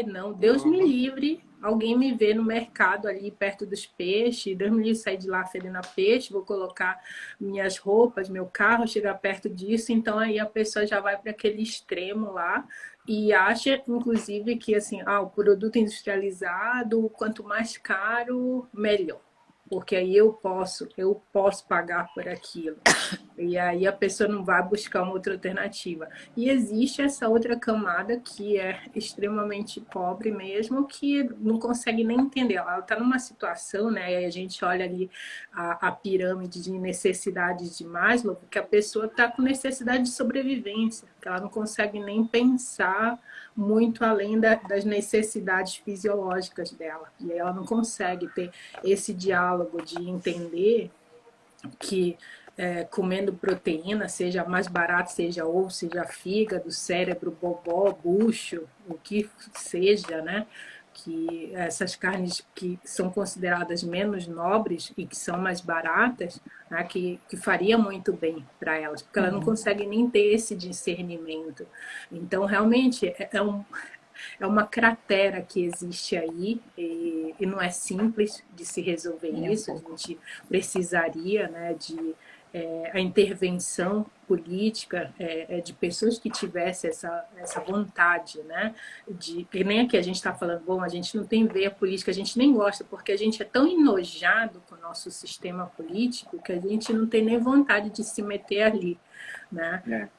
Não, Deus me livre, alguém me vê no mercado ali perto dos peixes, Deus me livre sair de lá fedendo a peixe, vou colocar minhas roupas, meu carro, chegar perto disso, então aí a pessoa já vai para aquele extremo lá, e acha, inclusive, que assim, o produto industrializado, quanto mais caro, melhor. Porque aí eu posso pagar por aquilo. E aí a pessoa não vai buscar uma outra alternativa. E existe essa outra camada que é extremamente pobre mesmo, que não consegue nem entender. Ela está numa situação, né? E a gente olha ali a pirâmide de necessidades de Maslow, que a pessoa está com necessidade de sobrevivência, que ela não consegue nem pensar muito além das necessidades fisiológicas dela. E ela não consegue ter esse diálogo de entender que comendo proteína, seja mais barato, seja ovo, seja fígado, cérebro, bobó, bucho, o que seja, né? Que essas carnes que são consideradas menos nobres e que são mais baratas, né? que faria muito bem para elas, porque elas não conseguem nem ter esse discernimento. Então, realmente, é uma cratera que existe aí e não é simples de se resolver isso. A gente precisaria, né, de a intervenção política de pessoas que tivessem essa vontade, né? Que nem aqui a gente está falando, bom, a gente não tem veia política, a gente nem gosta, porque a gente é tão enojado com o nosso sistema político que a gente não tem nem vontade de se meter ali, né?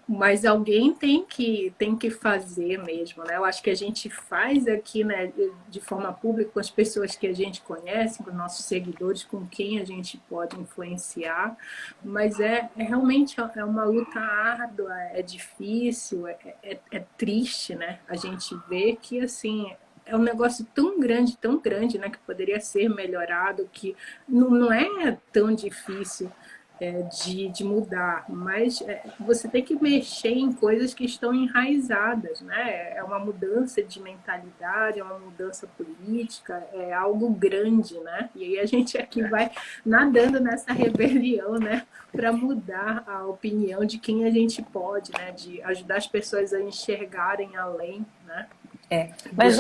Mas alguém tem que fazer mesmo, né? Eu acho que a gente faz aqui, né, de forma pública, com as pessoas que a gente conhece, com nossos seguidores, com quem a gente pode influenciar, mas realmente uma luta árdua, é difícil, é triste, né? A gente vê que, assim, é um negócio tão grande, né, que poderia ser melhorado, que não é tão difícil de mudar, mas você tem que mexer em coisas que estão enraizadas, né? É uma mudança de mentalidade, é uma mudança política, é algo grande, né? E aí a gente aqui vai nadando nessa rebelião, né? Para mudar a opinião de quem a gente pode, né? De ajudar as pessoas a enxergarem além, né? Mas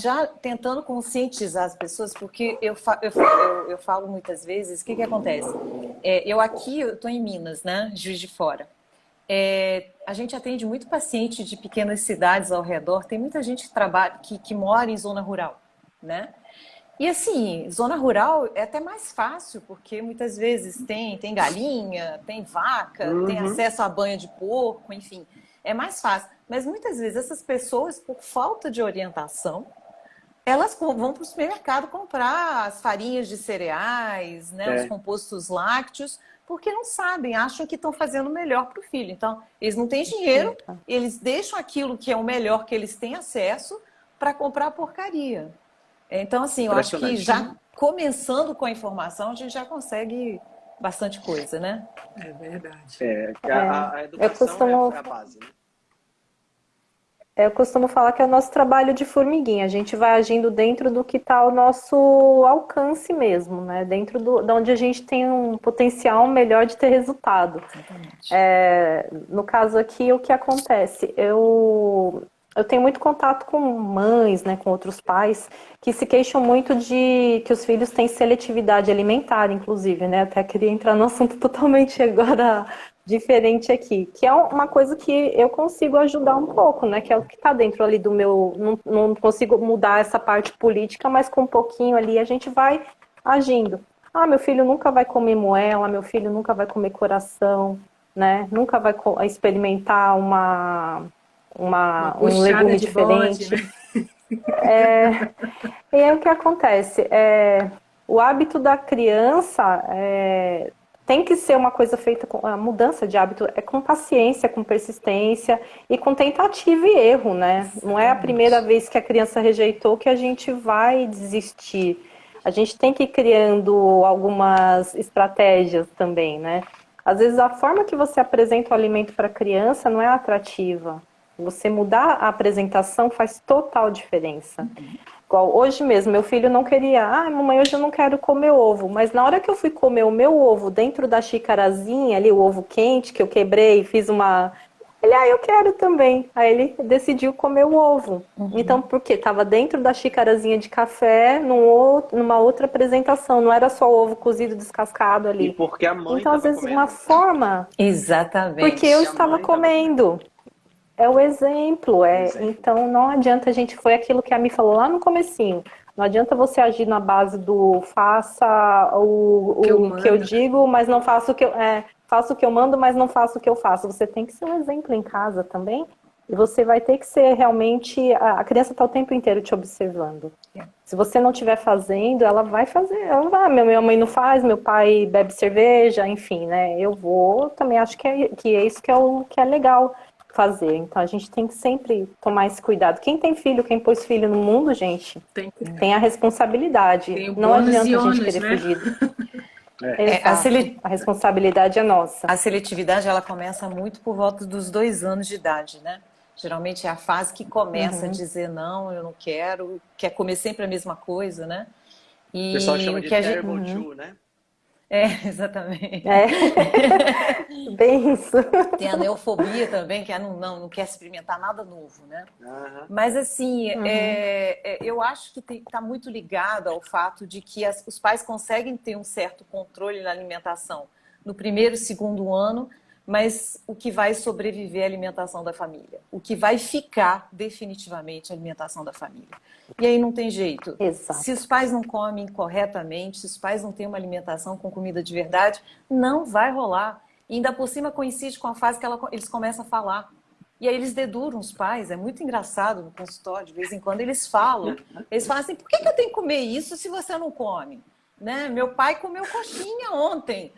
já tentando conscientizar as pessoas, porque eu falo muitas vezes, o que acontece? Eu estou em Minas, né? Juiz de Fora. A gente atende muito paciente de pequenas cidades ao redor, tem muita gente que trabalha, que mora em zona rural, né? E assim, zona rural é até mais fácil, porque muitas vezes tem galinha, tem vaca, tem acesso a banha de porco, enfim, é mais fácil. Mas muitas vezes essas pessoas, por falta de orientação, elas vão para o supermercado comprar as farinhas de cereais, né, os compostos lácteos, porque não sabem, acham que estão fazendo o melhor para o filho. Então, eles não têm dinheiro, eles deixam aquilo que é o melhor que eles têm acesso para comprar a porcaria. Então, assim, eu acho que já começando com a informação, a gente já consegue bastante coisa, né? É verdade. A Eu educação costumo é a base, né? Eu costumo falar que é o nosso trabalho de formiguinha. A gente vai agindo dentro do que está ao nosso alcance mesmo, né? Dentro de onde a gente tem um potencial melhor de ter resultado. Exatamente. No caso aqui, o que acontece? Eu tenho muito contato com mães, né, com outros pais, que se queixam muito de que os filhos têm seletividade alimentar, inclusive, né? Até queria entrar no assunto totalmente agora diferente aqui, que é uma coisa que eu consigo ajudar um pouco, né? Que é o que está dentro ali do meu. Não consigo mudar essa parte política, mas com um pouquinho ali a gente vai agindo. Ah, meu filho nunca vai comer moela, meu filho nunca vai comer coração, né? Nunca vai experimentar Uma um puxada legume de bode, diferente. né? E aí o que acontece? O hábito da criança tem que ser uma coisa feita com a mudança de hábito é com paciência, com persistência e com tentativa e erro, né? Não é a primeira vez que a criança rejeitou que a gente vai desistir. A gente tem que ir criando algumas estratégias também, né? Às vezes a forma que você apresenta o alimento para a criança não é atrativa. Você mudar a apresentação faz total diferença. Igual hoje mesmo, meu filho não queria, mamãe, hoje eu não quero comer ovo. Mas na hora que eu fui comer o meu ovo dentro da xicarazinha, ali, o ovo quente que eu quebrei e fiz uma. Ele, eu quero também. Aí ele decidiu comer o ovo. Então, por quê? Tava dentro da xicarazinha de café, numa outra apresentação. Não era só o ovo cozido descascado E ali. porque a mãe Então, às estava vezes, uma comendo. forma. Porque eu Exatamente. Porque a estava mãe estava comendo. comendo. É o exemplo, Exemplo. então não adianta a gente, foi aquilo que a Mi falou lá no comecinho, não adianta você agir na base do faça Que eu o que eu mando. digo, mas não faça o que eu, faço o que eu mando, mas não faço o que eu faço. Você tem que ser um exemplo em casa também, e você vai ter que ser realmente, a criança está o tempo inteiro te observando. Se você não estiver fazendo, ela vai fazer, ela vai, minha mãe não faz, meu pai bebe cerveja, enfim, né, eu vou, também acho que é isso que é legal fazer. Então a gente tem que sempre tomar esse cuidado. Quem tem filho, quem pôs filho no mundo, gente, Tem tem a responsabilidade. o Não bônus e adianta a gente ônus, querer né? fugir. A, Exato. A responsabilidade é nossa. a seletividade ela começa muito por volta dos 2 anos de idade, né? Geralmente é a fase que começa a dizer não, eu não quero, quer comer sempre a mesma coisa, né? O pessoal E chama o de que a gente... terrible two, né? Exatamente. Bem isso. Tem a neofobia também, que não quer experimentar nada novo, né? Aham. Mas assim, eu acho que está muito ligado ao fato de que os pais conseguem ter um certo controle na alimentação no primeiro, segundo ano, mas o que vai sobreviver é a alimentação da família. O que vai ficar definitivamente é a alimentação da família. E aí não tem jeito. Exato. Se os pais não comem corretamente, se os pais não têm uma alimentação com comida de verdade, não vai rolar. E ainda por cima coincide com a fase que eles começam a falar. E aí eles deduram os pais, é muito engraçado no consultório, de vez em quando eles falam assim, por que eu tenho que comer isso se você não come? Né? Meu pai comeu coxinha ontem.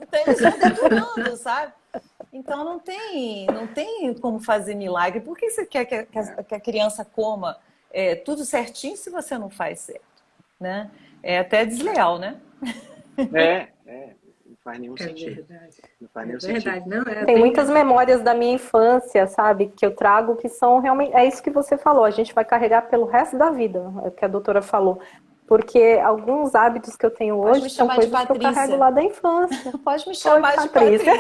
Então eles vão dedurando, sabe? Então não tem como fazer milagre. Por que você quer que a criança coma tudo certinho se você não faz certo? Né? É até desleal, né? Não faz nenhum sentido. Verdade. Não faz nenhum Verdade. sentido. Não, Tem muitas memórias da minha infância, sabe, que eu trago que são realmente, é isso que você falou, a gente vai carregar pelo resto da vida, é o que a doutora falou. Porque alguns hábitos que eu tenho Pode me hoje são chamar de coisas que eu carrego Patrícia. lá da infância. Pode me chamar de Patrícia.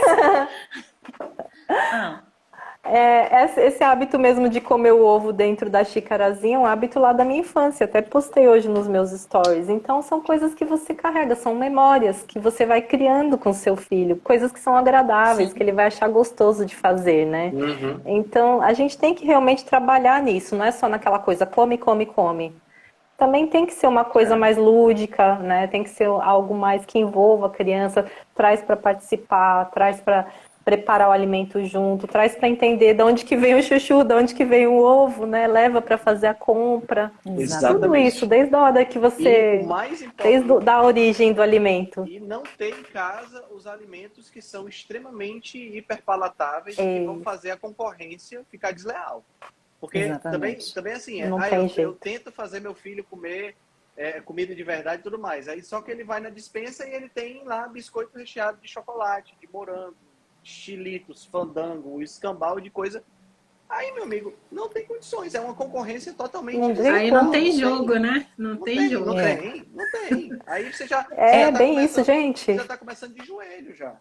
Esse hábito mesmo de comer o ovo dentro da xicarazinha é um hábito lá da minha infância. Até postei hoje nos meus stories. Então são coisas que você carrega, são memórias que você vai criando com seu filho, coisas que são agradáveis, que ele vai achar gostoso de fazer, né? Uhum. Então a gente tem que realmente trabalhar nisso, não é só naquela coisa come, come, come. Também tem que ser uma coisa mais lúdica, né? Tem que ser algo mais que envolva a criança, traz para participar, traz para preparar o alimento junto, traz para entender de onde que vem o chuchu, de onde que vem o ovo, né? Leva para fazer a compra. Exatamente. Tudo isso, desde a hora que você... E o mais desde importante, a origem do alimento. e não ter em casa os alimentos que são extremamente hiperpalatáveis que vão fazer a concorrência ficar desleal. Porque também assim, Não tem jeito. eu tento fazer meu filho comer comida de verdade e tudo mais. Aí só que ele vai na despensa e ele tem lá biscoito recheado de chocolate, de morango, chilitos, fandango, escambau de coisa. Aí, meu amigo, não tem condições. É uma concorrência totalmente Aí não tem jogo, né? Não tem jogo. Não tem. Aí você já... É bem isso, gente. Já tá começando de joelho, já.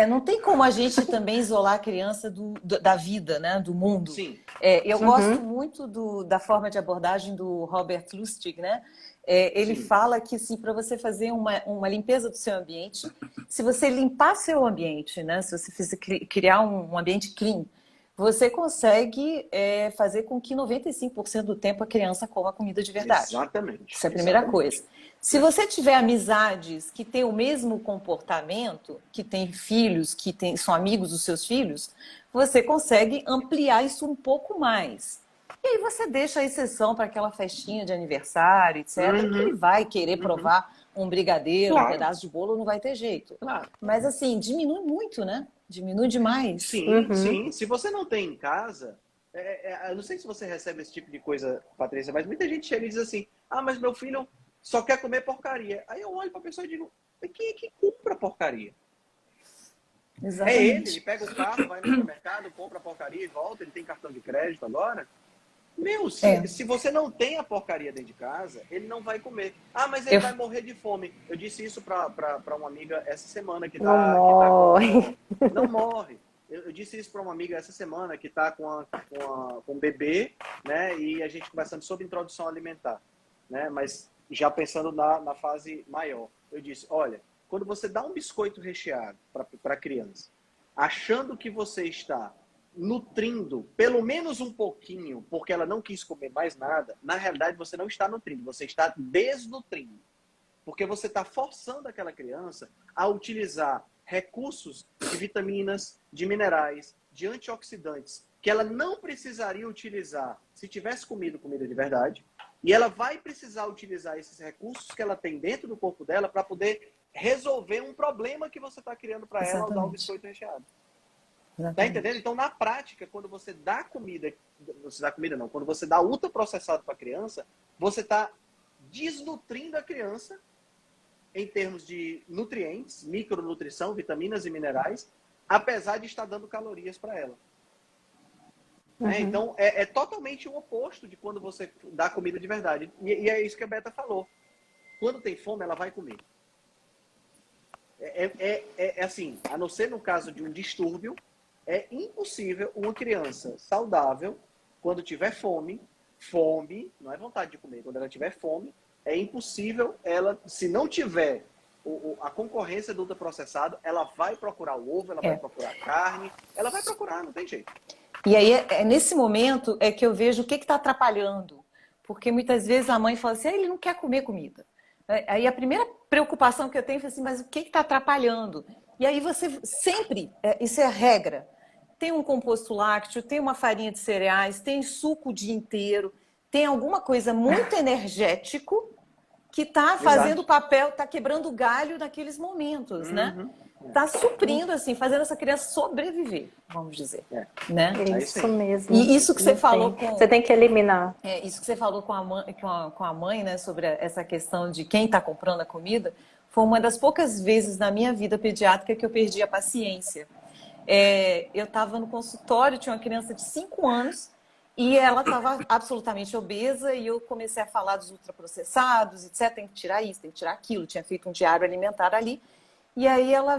Não tem como a gente também isolar a criança da vida, né? Do mundo. Sim. Eu gosto muito da forma de abordagem do Robert Lustig, né? Ele fala que assim, para você fazer uma limpeza do seu ambiente, se você limpar seu ambiente, né? Se você criar um ambiente clean, você consegue fazer com que 95% do tempo a criança coma comida de verdade. Exatamente. Isso é a primeira coisa. Se você tiver amizades que têm o mesmo comportamento, que têm filhos, são amigos dos seus filhos, você consegue ampliar isso um pouco mais. E aí você deixa a exceção para aquela festinha de aniversário, etc., que ele vai querer provar um brigadeiro, um pedaço de bolo, não vai ter jeito. Claro. Mas assim, diminui muito, né? Diminui demais. Sim. Se você não tem em casa, eu não sei se você recebe esse tipo de coisa, Patrícia, mas muita gente chega e diz assim, mas meu filho só quer comer porcaria. Aí eu olho para a pessoa e digo, quem é que compra porcaria? Exatamente. É ele pega o carro, vai no supermercado, compra a porcaria e volta, ele tem cartão de crédito agora. Se você não tem a porcaria dentro de casa, ele não vai comer. Mas ele vai morrer de fome. Eu disse isso para uma amiga essa semana que não morre. Eu disse isso para uma amiga essa semana que está com um bebê, né? E a gente conversando sobre introdução alimentar, né? Mas já pensando na fase maior. Eu disse, olha, quando você dá um biscoito recheado para a criança, achando que você está nutrindo pelo menos um pouquinho, porque ela não quis comer mais nada, na realidade você não está nutrindo, você está desnutrindo. Porque você está forçando aquela criança a utilizar recursos de vitaminas, de minerais, de antioxidantes, que ela não precisaria utilizar se tivesse comido comida de verdade, e ela vai precisar utilizar esses recursos que ela tem dentro do corpo dela para poder resolver um problema que você está criando para ela ao dar um biscoito recheado. Tá entendendo? Então, na prática, quando você dá comida, quando você dá ultraprocessado para a criança, você está desnutrindo a criança em termos de nutrientes, micronutrição, vitaminas e minerais, apesar de estar dando calorias para ela. Então, é totalmente o oposto de quando você dá comida de verdade. E é isso que a Beta falou. Quando tem fome, ela vai comer. Assim, a não ser no caso de um distúrbio, é impossível uma criança saudável, quando tiver fome, não é vontade de comer, quando ela tiver fome, é impossível ela, se não tiver a concorrência do ultraprocessado, ela vai procurar o ovo, ela vai procurar a carne, ela vai procurar, não tem jeito. E aí, nesse momento, é que eu vejo o que está atrapalhando. Porque muitas vezes a mãe fala assim, ele não quer comer comida. Aí a primeira preocupação que eu tenho é assim, mas o que está atrapalhando? E aí você sempre, isso é a regra, tem um composto lácteo, tem uma farinha de cereais, tem suco o dia inteiro, tem alguma coisa muito energético que está fazendo o papel, está quebrando o galho naqueles momentos, né? Está suprindo, assim, fazendo essa criança sobreviver, vamos dizer. Né? É isso mesmo. E isso que você falou Você tem que eliminar. Isso que você falou com a mãe, né, sobre essa questão de quem está comprando a comida, foi uma das poucas vezes na minha vida pediátrica que eu perdi a paciência. Eu estava no consultório, tinha uma criança de 5 anos, e ela estava absolutamente obesa, e eu comecei a falar dos ultraprocessados, etc. Tem que tirar isso, tem que tirar aquilo. Tinha feito um diário alimentar ali. E aí ela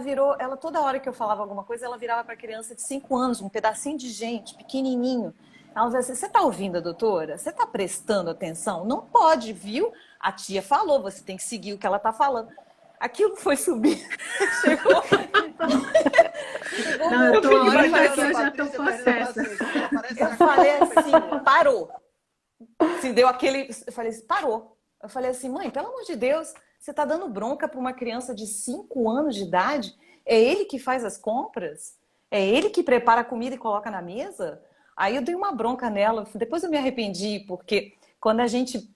toda hora que eu falava alguma coisa, ela virava para a criança de 5 anos, um pedacinho de gente, pequenininho. Ela dizia assim, você está ouvindo a doutora? Você está prestando atenção? Não pode, viu? A tia falou, você tem que seguir o que ela está falando. Aquilo foi subir. Chegou... Não, eu tô olhando aqui, eu já tô possessa. Eu falei assim, parou. Se deu aquele... Eu falei assim, parou. Eu falei assim, mãe, pelo amor de Deus, você está dando bronca para uma criança de 5 anos de idade? É ele que faz as compras? É ele que prepara a comida e coloca na mesa? Aí eu dei uma bronca nela. Depois eu me arrependi, porque quando a gente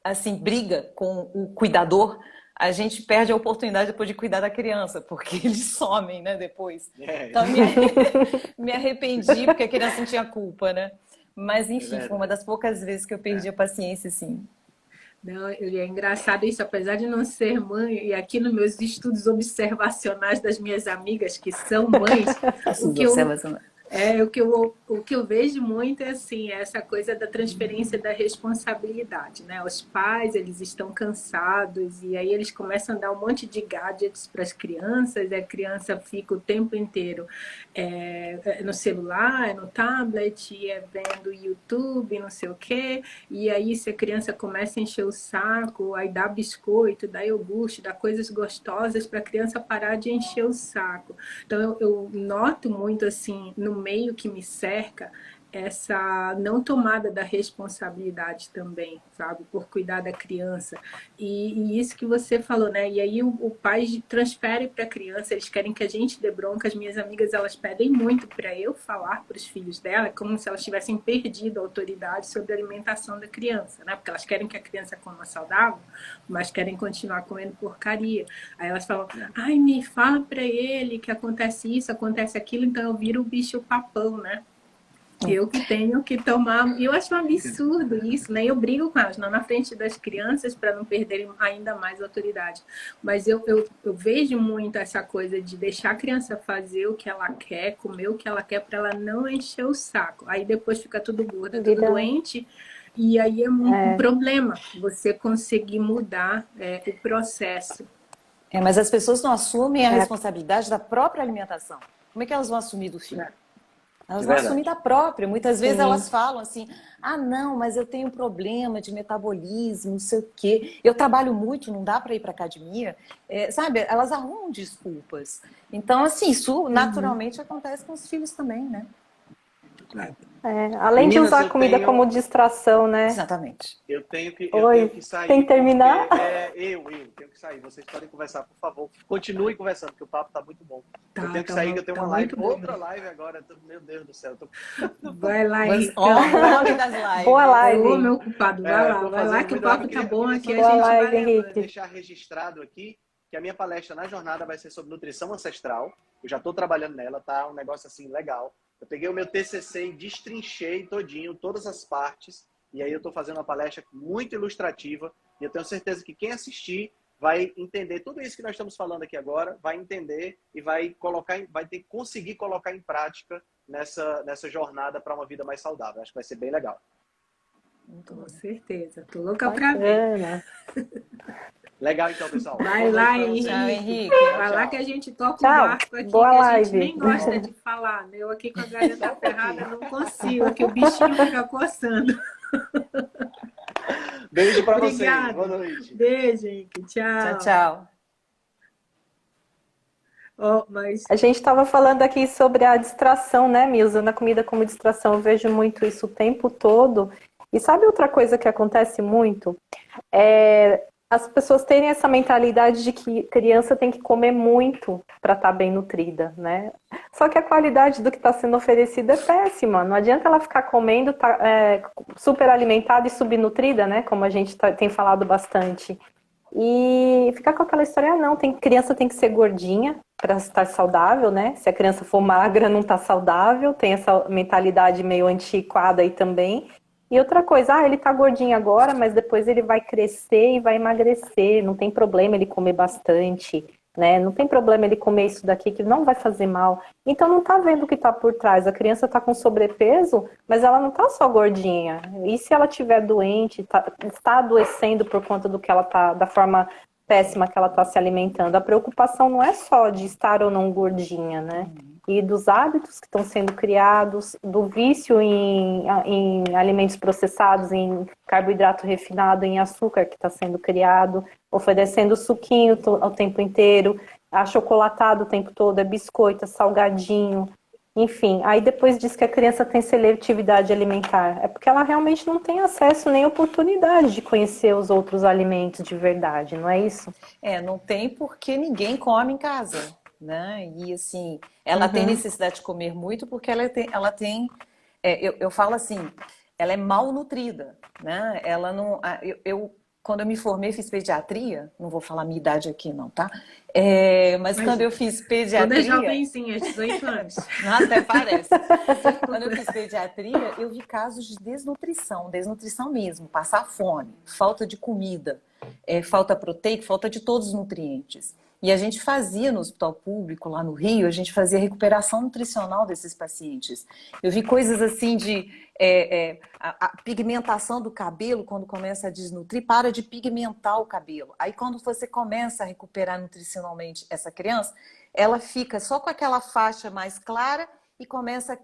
assim briga com o cuidador, a gente perde a oportunidade depois de cuidar da criança, porque eles somem, né, depois. Então me arrependi, porque a criança não tinha culpa, né? Mas enfim, foi uma das poucas vezes que eu perdi a paciência, sim. Não, é engraçado isso, apesar de não ser mãe, e aqui nos meus estudos observacionais das minhas amigas que são mães, o Essas que eu, observações. o que eu vejo muito é assim, essa coisa da transferência da responsabilidade, né? Os pais, eles estão cansados e aí eles começam a dar um monte de gadgets para as crianças, e a criança fica o tempo inteiro no celular, no tablet, vendo YouTube, não sei o quê, e aí se a criança começa a encher o saco, aí dá biscoito, dá iogurte, dá coisas gostosas para a criança parar de encher o saco. Então, eu noto muito, assim, no meio que me cerca, essa não tomada da responsabilidade também, sabe? Por cuidar da criança. E isso que você falou, né? E aí o pai transfere para a criança, eles querem que a gente dê bronca. As minhas amigas, elas pedem muito para eu falar para os filhos dela, como se elas tivessem perdido a autoridade sobre a alimentação da criança, né? Porque elas querem que a criança coma saudável, mas querem continuar comendo porcaria. Aí elas falam, ai, me fala para ele que acontece isso, acontece aquilo, então eu viro o bicho papão, né? Eu que tenho que tomar. E eu acho um absurdo isso, né? Eu brigo com elas, não na frente das crianças, para não perderem ainda mais autoridade. Mas eu vejo muito essa coisa de deixar a criança fazer o que ela quer, comer o que ela quer, para ela não encher o saco. Aí depois fica tudo gorda, tudo doente. E aí é um problema você conseguir mudar o processo. Mas as pessoas não assumem a responsabilidade da própria alimentação. Como é que elas vão assumir do filho? Elas não assumem da própria. Muitas vezes elas falam assim, ah, não, mas eu tenho um problema de metabolismo, não sei o quê. Eu trabalho muito, não dá para ir para academia. Sabe, elas arrumam desculpas. Então, assim, isso naturalmente acontece com os filhos também, né? Além de usar a comida como distração, né? Exatamente. Eu tenho que sair. Tem que terminar? Eu tenho que sair. Vocês podem conversar, por favor. Continuem conversando, porque o papo tá muito bom. Eu tenho que sair, que eu tenho uma live, outra live agora. Meu Deus do céu. Vai lá, Henrique. Boa live. Eu meu ocupado. Vai lá que o papo tá bom aqui. A gente vai deixar registrado aqui que a minha palestra na jornada vai ser sobre nutrição ancestral. Eu já estou trabalhando nela, tá? Um negócio assim legal. Eu peguei o meu TCC e destrinchei todinho, todas as partes, e aí eu estou fazendo uma palestra muito ilustrativa, e eu tenho certeza que quem assistir vai entender tudo isso que nós estamos falando aqui agora, vai entender e vai conseguir colocar em prática nessa jornada para uma vida mais saudável. Acho que vai ser bem legal. Com certeza. Tô louca para ver. Legal, então, pessoal. Vai lá, Henrique. Vai lá que a gente toca o barco aqui, boa que a live. gente nem gosta de falar. Né? Eu aqui com a garganta ferrada não consigo, que o bichinho fica coçando. Beijo para vocês. Boa noite. Beijo, Henrique. Tchau. Tchau. A gente estava falando aqui sobre a distração, né, Mi? Usando a comida como distração. Eu vejo muito isso o tempo todo. E sabe outra coisa que acontece muito? As pessoas terem essa mentalidade de que criança tem que comer muito para estar bem nutrida, né? Só que a qualidade do que está sendo oferecido é péssima. Não adianta ela ficar comendo super alimentada e subnutrida, né? Como a gente tem falado bastante. E ficar com aquela história, não, criança tem que ser gordinha para estar saudável, né? Se a criança for magra, não está saudável. Tem essa mentalidade meio antiquada aí também. E outra coisa, ele tá gordinho agora, mas depois ele vai crescer e vai emagrecer. Não tem problema ele comer bastante, né? Não tem problema ele comer isso daqui que não vai fazer mal. Então não tá vendo o que tá por trás. A criança tá com sobrepeso, mas ela não tá só gordinha. E se ela tiver doente, está adoecendo por conta do que ela tá, da forma péssima que ela tá se alimentando. A preocupação não é só de estar ou não gordinha, né? E dos hábitos que estão sendo criados, do vício em alimentos processados, em carboidrato refinado, em açúcar que está sendo criado, oferecendo suquinho o tempo inteiro, achocolatado o tempo todo, é biscoito, é salgadinho, enfim. Aí depois diz que a criança tem seletividade alimentar. É porque ela realmente não tem acesso nem oportunidade de conhecer os outros alimentos de verdade, não é isso? Não tem porque ninguém come em casa. Né? E assim, ela tem necessidade de comer muito porque ela tem eu falo assim, ela é mal nutrida, né? Ela não, quando eu me formei, fiz pediatria, não vou falar minha idade aqui não, tá? Mas quando eu fiz Toda pediatria... jovenzinha, 18 anos. Até parece. Quando eu fiz pediatria, eu vi casos de desnutrição mesmo, passar fome, falta de comida, falta proteica, falta de todos os nutrientes. E a gente fazia no hospital público, lá no Rio, a gente fazia recuperação nutricional desses pacientes. Eu vi coisas assim de a pigmentação do cabelo, quando começa a desnutrir, para de pigmentar o cabelo. Aí quando você começa a recuperar nutricionalmente essa criança, ela fica só com aquela faixa mais clara e começa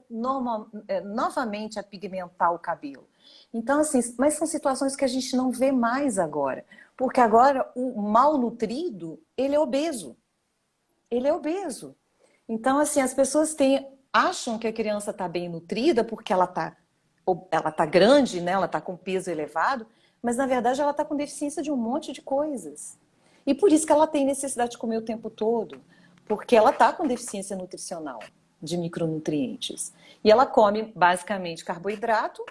novamente a pigmentar o cabelo. Então, assim, mas são situações que a gente não vê mais agora. Porque agora o malnutrido, ele é obeso. Ele é obeso. Então, assim, as pessoas acham que a criança está bem nutrida porque ela tá grande, né? Ela está com peso elevado, mas na verdade ela está com deficiência de um monte de coisas. E por isso que ela tem necessidade de comer o tempo todo, porque ela está com deficiência nutricional de micronutrientes. E ela come basicamente carboidrato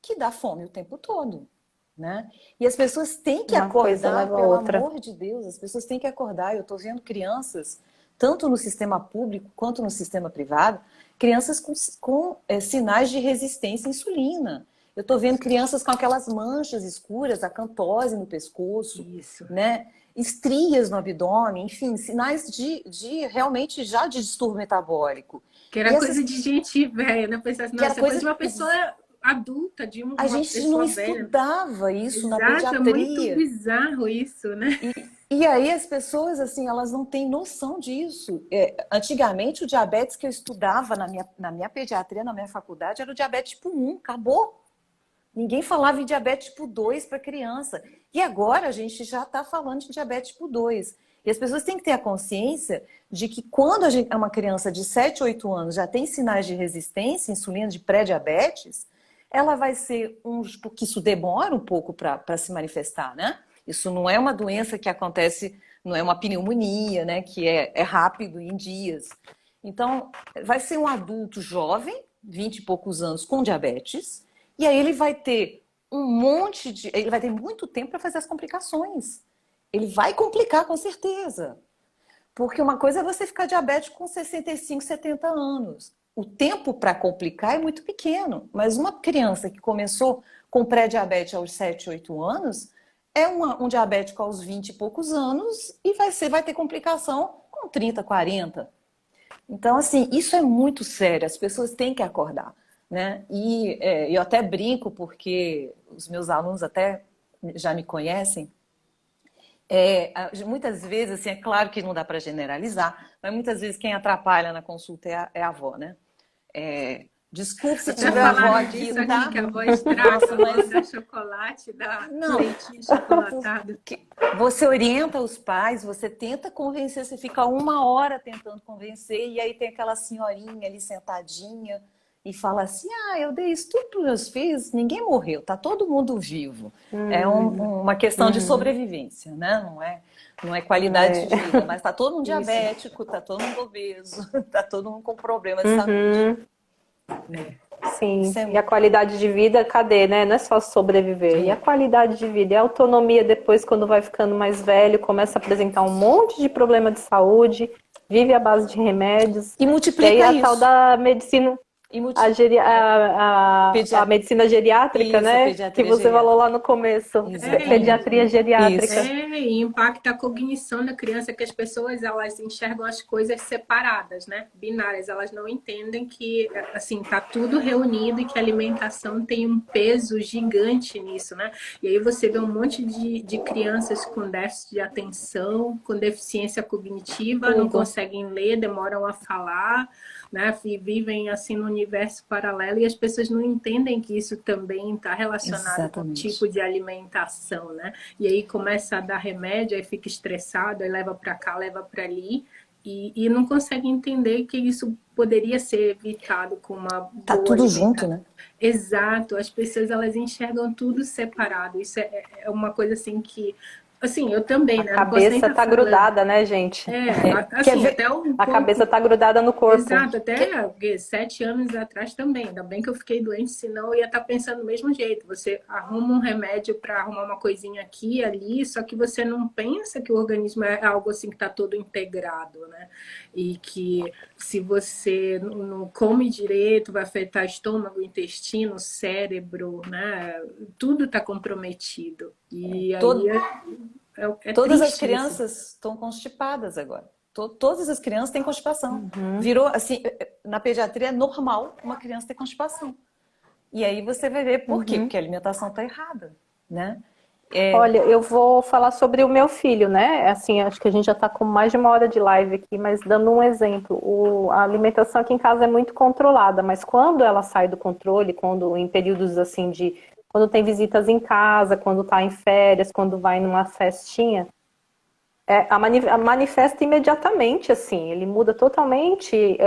que dá fome o tempo todo. Né? E as pessoas têm que acordar, pelo amor de Deus, as pessoas têm que acordar. Eu estou vendo crianças, tanto no sistema público quanto no sistema privado, crianças com sinais de resistência à insulina. Eu estou vendo crianças com aquelas manchas escuras, acantose no pescoço, né? Estrias no abdômen, enfim, sinais de realmente já de distúrbio metabólico. Que era coisa de gente velha, né? Pensar assim, nossa, coisa de uma pessoa adulta, de uma pessoa velha. A gente não estudava isso na pediatria. É muito bizarro isso, né? E aí as pessoas, assim, elas não têm noção disso. Antigamente, o diabetes que eu estudava na minha pediatria, na minha faculdade, era o diabetes tipo 1, acabou. Ninguém falava em diabetes tipo 2 para criança. E agora a gente já está falando de diabetes tipo 2. E as pessoas têm que ter a consciência de que quando uma criança de 7, 8 anos já tem sinais de resistência à insulina, de pré-diabetes, ela vai ser porque isso demora um pouco para se manifestar, né? Isso não é uma doença que acontece, não é uma pneumonia, né? Que é rápido, em dias. Então, vai ser um adulto jovem, 20 e poucos anos, com diabetes, e aí ele vai ter ele vai ter muito tempo para fazer as complicações. Ele vai complicar, com certeza. Porque uma coisa é você ficar diabético com 65, 70 anos. O tempo para complicar é muito pequeno, mas uma criança que começou com pré-diabetes aos 7, 8 anos é um diabético aos 20 e poucos anos e vai ter complicação com 30, 40. Então, assim, isso é muito sério, as pessoas têm que acordar, né? E eu até brinco, porque os meus alunos até já me conhecem. Muitas vezes, assim, é claro que não dá para generalizar, mas muitas vezes quem atrapalha na consulta é a avó, né? Desculpe se tiver avó aqui, tá? Que a avó estraga, mas dá chocolate, dá leitinho chocolatado. Você orienta os pais, você tenta convencer, você fica 1 hora tentando convencer, e aí tem aquela senhorinha ali sentadinha e fala assim, eu dei isso tudo para os meus filhos, ninguém morreu, tá todo mundo vivo. É uma questão de sobrevivência, né? Não é qualidade de vida, mas tá todo mundo diabético, tá todo mundo obeso, tá todo mundo com problema de saúde. Sim, e a qualidade de vida, cadê, né? Não é só sobreviver. E a qualidade de vida, e a autonomia depois, quando vai ficando mais velho, começa a apresentar um monte de problema de saúde, vive à base de remédios. E multiplica e aí isso. A tal da medicina... A medicina geriátrica, isso, né? Que você falou lá no começo. Pediatria geriátrica. E impacta a cognição da criança, que as pessoas elas enxergam as coisas separadas, né? Binárias. Elas não entendem que assim tá tudo reunido e que a alimentação tem um peso gigante nisso, né? E aí você vê um monte de crianças com déficit de atenção, com deficiência cognitiva, não conseguem ler, demoram a falar, né? E vivem assim no universo paralelo, e as pessoas não entendem que isso também está relacionado com o tipo de alimentação, né? E aí começa a dar remédio, aí fica estressado, aí leva para cá, leva para ali, e não consegue entender que isso poderia ser evitado com uma Tá tudo junto, né? Exato, as pessoas elas enxergam tudo separado. Isso é uma coisa assim que Assim, eu também, A né? Não posso nem cabeça estar tá falando. grudada, né, gente? Quer Assim, ver? até um A pouco. cabeça tá grudada no corpo. Exato, até porque 7 anos atrás também. Ainda bem que eu fiquei doente, senão eu ia estar pensando do mesmo jeito. Você arruma um remédio para arrumar uma coisinha aqui e ali, só que você não pensa que o organismo é algo assim que está todo integrado, né? E que se você não come direito, vai afetar estômago, intestino, cérebro, né? Tudo está comprometido. E aí Todo, é Todas as triste isso. crianças estão constipadas agora. Todas as crianças têm constipação. Uhum. Virou assim, na pediatria é normal uma criança ter constipação. E aí você vai ver por quê? Uhum. Porque a alimentação está errada, né? Olha, eu vou falar sobre o meu filho, né? Assim, acho que a gente já está com mais de uma hora de live aqui, mas dando um exemplo, a alimentação aqui em casa é muito controlada, mas quando ela sai do controle, quando em períodos assim de, quando tem visitas em casa, quando está em férias, quando vai numa festinha, manifesta imediatamente, assim, ele muda totalmente,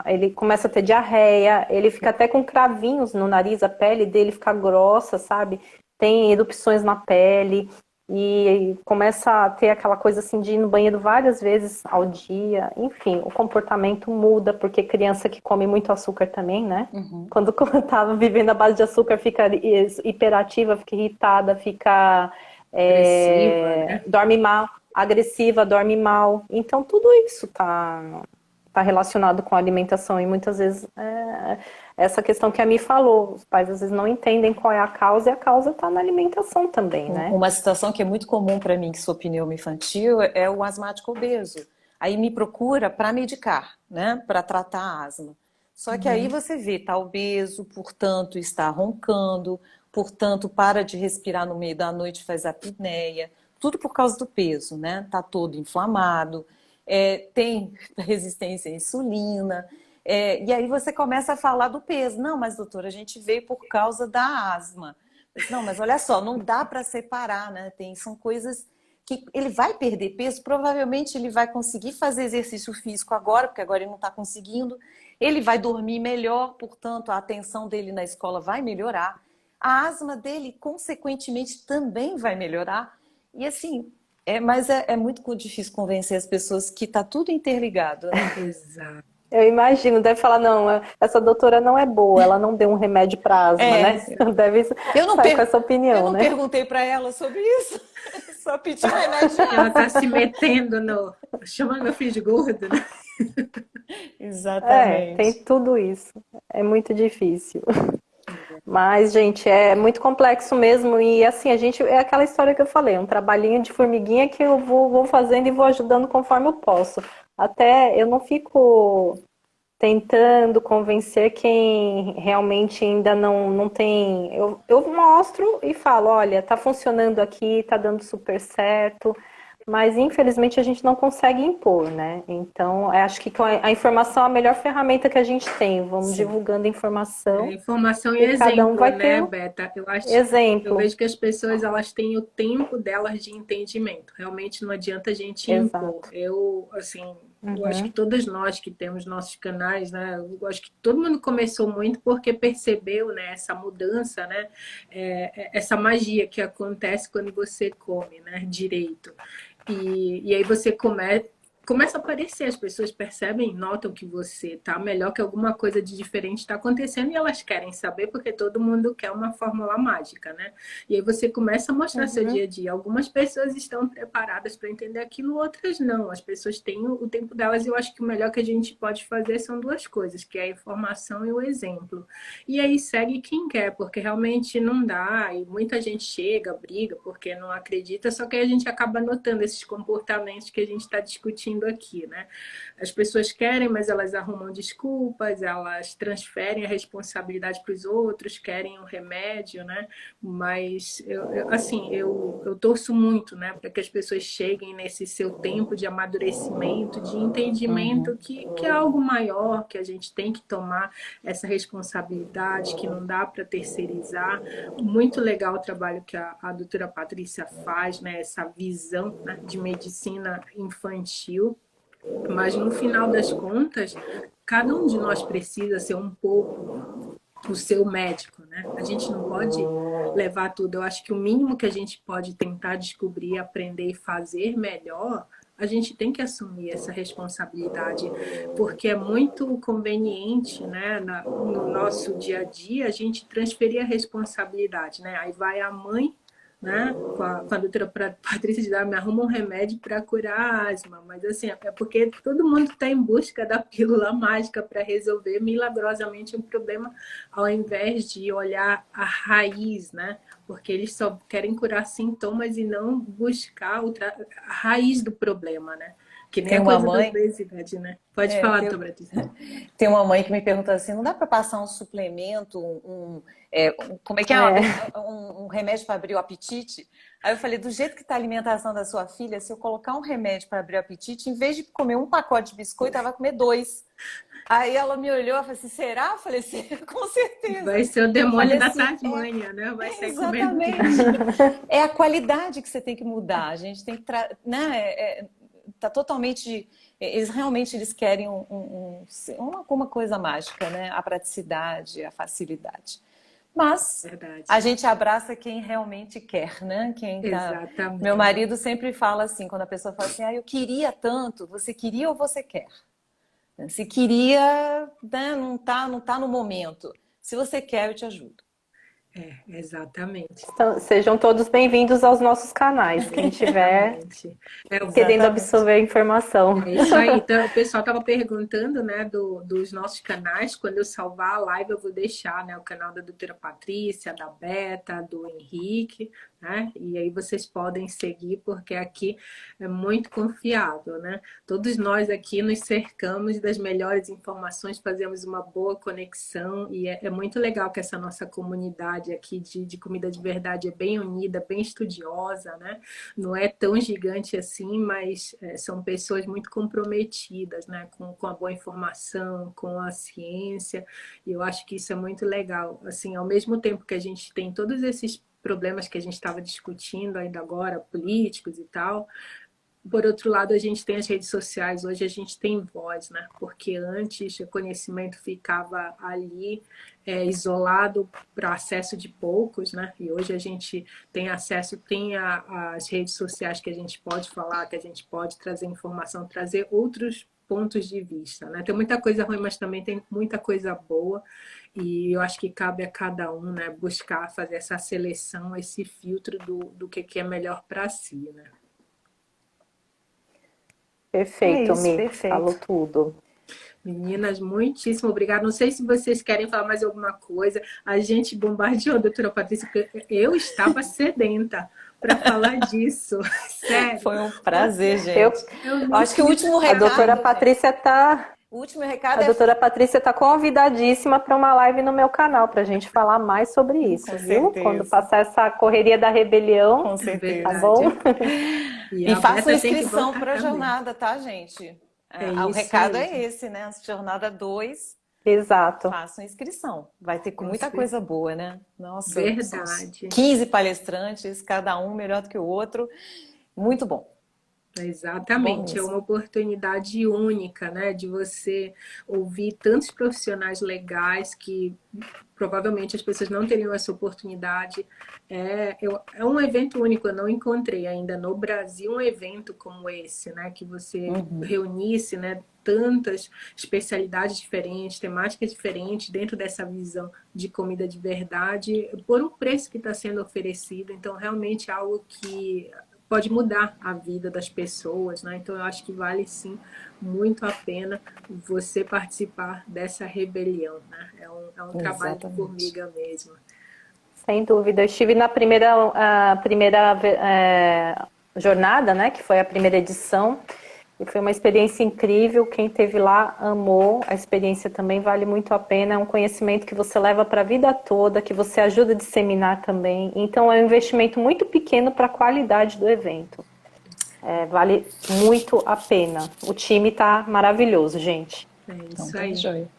ele começa a ter diarreia, ele fica até com cravinhos no nariz, a pele dele fica grossa, sabe? Tem erupções na pele e começa a ter aquela coisa assim de ir no banheiro várias vezes ao dia, enfim, o comportamento muda, porque criança que come muito açúcar também, né? Quando tá vivendo à base de açúcar, fica hiperativa, fica irritada, fica... Agressiva, né? dorme mal, agressiva, dorme mal. Então, tudo isso tá relacionado com a alimentação. E muitas vezes, essa questão que a Mi falou, os pais às vezes não entendem qual é a causa, e a causa está na alimentação também, né? Uma situação que é muito comum para mim, que sou pneumo infantil, é o asmático obeso. Aí me procura para medicar, né? Para tratar a asma. Só que aí você vê, tá obeso, portanto está roncando, portanto para de respirar no meio da noite, faz apneia, tudo por causa do peso, né? Tá todo inflamado, tem resistência à insulina, e aí você começa a falar do peso. Não, mas doutora, a gente veio por causa da asma. Não, mas olha só, não dá para separar, né? São coisas que ele vai perder peso, provavelmente ele vai conseguir fazer exercício físico agora, porque agora ele não está conseguindo, ele vai dormir melhor, portanto a atenção dele na escola vai melhorar, a asma dele, consequentemente, também vai melhorar, e assim, mas é muito difícil convencer as pessoas que está tudo interligado, né? Exato. Eu imagino, deve falar, não, essa doutora não é boa, ela não deu um remédio para asma, né? Deve sair com essa opinião, eu não né? perguntei para ela sobre isso, só pedi remédio de asma. Ela tá se metendo no... Chamando meu filho de gordo, né? Tem Exatamente. tudo isso. É muito difícil. Mas, gente, é muito complexo mesmo. E assim, a gente é aquela história que eu falei, um trabalhinho de formiguinha que eu vou fazendo e vou ajudando conforme eu posso. Até eu não fico tentando convencer quem realmente ainda não tem. Eu mostro e falo, olha, tá funcionando aqui, tá dando super certo. Mas, infelizmente, a gente não consegue impor, né? Então, acho que a informação é a melhor ferramenta que a gente tem. Vamos divulgando informação Informação e e cada um exemplo, vai ter né, um Beta? Eu exemplo. vejo que as pessoas elas têm o tempo delas de entendimento. Realmente não adianta a gente impor. Exato. Eu acho que Uhum. todas nós que temos nossos canais, né? Eu acho que todo mundo começou muito porque percebeu, né, essa mudança, né? Essa magia que acontece quando você come, né, direito. E aí você começa a aparecer, as pessoas percebem, notam que você tá melhor, que alguma coisa de diferente está acontecendo e elas querem saber porque todo mundo quer uma fórmula mágica, né? E aí você começa a mostrar seu dia a dia. Algumas pessoas estão preparadas para entender aquilo, outras não. As pessoas têm o tempo delas e eu acho que o melhor que a gente pode fazer são duas coisas, que é a informação e o exemplo. E aí segue quem quer, porque realmente não dá e muita gente chega, briga porque não acredita, só que aí a gente acaba notando esses comportamentos que a gente está discutindo aqui, né? As pessoas querem, mas elas arrumam desculpas, elas transferem a responsabilidade para os outros, querem um remédio, né? Mas eu torço muito, né, para que as pessoas cheguem nesse seu tempo de amadurecimento, de entendimento que é algo maior, que a gente tem que tomar essa responsabilidade, que não dá para terceirizar. Muito legal o trabalho que a doutora Patrícia faz, né, essa visão, né, de medicina infantil. Mas no final das contas, cada um de nós precisa ser um pouco o seu médico, né? A gente não pode levar tudo. Eu acho que o mínimo que a gente pode tentar descobrir, aprender e fazer melhor, a gente tem que assumir essa responsabilidade, porque é muito conveniente, né, no nosso dia a dia, a gente transferir a responsabilidade, né? Aí vai a mãe, né, com a doutora Patrícia de dar, me arruma um remédio para curar a asma, mas assim, é porque todo mundo está em busca da pílula mágica para resolver milagrosamente um problema, ao invés de olhar a raiz, né? Porque eles só querem curar sintomas e não buscar a raiz do problema, né? Que nem Tem a uma coisa da mãe, obesidade, né? Pode falar, doutora Patrícia. tem uma mãe que me pergunta assim, não dá para passar um suplemento, como é que é? Um remédio para abrir o apetite? Aí eu falei, do jeito que está a alimentação da sua filha, se eu colocar um remédio para abrir o apetite, em vez de comer um pacote de biscoito, ela vai comer 2. Aí ela me olhou e falou assim, será? Eu falei assim, com certeza. Vai ser o demônio da assim, Tasmânia, né? Vai ser comendo. exatamente. É a qualidade que você tem que mudar. A gente tem que... né? Tá totalmente... Eles querem uma coisa mágica, né? A praticidade, a facilidade. Mas Verdade. a gente abraça quem realmente quer, né? Exatamente. Meu marido sempre fala assim, quando a pessoa fala assim, eu queria tanto, você queria ou você quer? Se queria, né? Não tá no momento. Se você quer, eu te ajudo. Exatamente. Então, sejam todos bem-vindos aos nossos canais. Quem tiver querendo absorver a informação. É isso aí. Então, o pessoal estava perguntando, né, dos nossos canais. Quando eu salvar a live, eu vou deixar, né, o canal da doutora Patrícia, da Beta, do Henrique, né? E aí vocês podem seguir, porque aqui é muito confiável, né? Todos nós aqui nos cercamos das melhores informações, fazemos uma boa conexão e é muito legal que essa nossa comunidade aqui de comida de verdade é bem unida, bem estudiosa, né? Não é tão gigante assim, mas são pessoas muito comprometidas, né? Com a boa informação, com a ciência, e eu acho que isso é muito legal. Assim, ao mesmo tempo que a gente tem todos esses problemas que a gente estava discutindo ainda agora, políticos e tal, por outro lado, a gente tem as redes sociais, hoje a gente tem voz, né? Porque antes o conhecimento ficava ali isolado para acesso de poucos, né? E hoje a gente tem acesso, tem as redes sociais que a gente pode falar, que a gente pode trazer informação, trazer outros pontos de vista, né? Tem muita coisa ruim, mas também tem muita coisa boa. E eu acho que cabe a cada um, né, buscar fazer essa seleção, esse filtro do que é melhor para si, né? Perfeito, isso, Mi. perfeito. Falou tudo. Meninas, muitíssimo obrigada. Não sei se vocês querem falar mais alguma coisa. A gente bombardeou a doutora Patrícia, porque eu estava sedenta para falar disso. Sério. Foi um prazer, gente. Eu acho que o último recado... A doutora Patrícia tá... O último recado a doutora Patrícia está convidadíssima para uma live no meu canal, para a gente falar mais sobre isso, Com viu? certeza. Quando passar essa correria da rebelião, Com certeza. tá bom? E faça inscrição para a jornada, tá, gente? O recado é esse, né? Jornada 2. Exato. Façam inscrição. Vai ter muita coisa boa, né? Nossa, verdade. 15 palestrantes, cada um melhor do que o outro. Muito bom. Exatamente, é uma oportunidade única, né, de você ouvir tantos profissionais legais que provavelmente as pessoas não teriam essa oportunidade. É um evento único, eu não encontrei ainda no Brasil um evento como esse, né, que você reunisse, né, tantas especialidades diferentes, temáticas diferentes dentro dessa visão de comida de verdade, por um preço que está sendo oferecido. Então, realmente é algo que pode mudar a vida das pessoas, né? Então eu acho que vale sim muito a pena você participar dessa rebelião, né? É um trabalho de formiga mesmo. Sem dúvida. Eu estive na primeira jornada, né? Que foi a primeira edição. E foi uma experiência incrível. Quem esteve lá amou. A experiência também vale muito a pena. É um conhecimento que você leva para a vida toda, que você ajuda a disseminar também. Então, é um investimento muito pequeno para a qualidade do evento. Vale muito a pena. O time está maravilhoso, gente. É isso aí.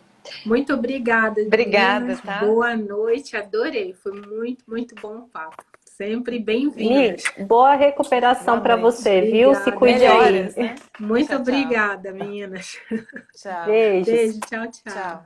Muito obrigada. Obrigada, meninas. tá? Boa noite. Adorei. Foi muito, muito bom o papo. Sempre bem-vindas. Boa recuperação para você, obrigada. Viu? Se cuide aí. Né? Muito obrigada, meninas. Tchau. Beijos. Beijo. Tchau, tchau. Tchau.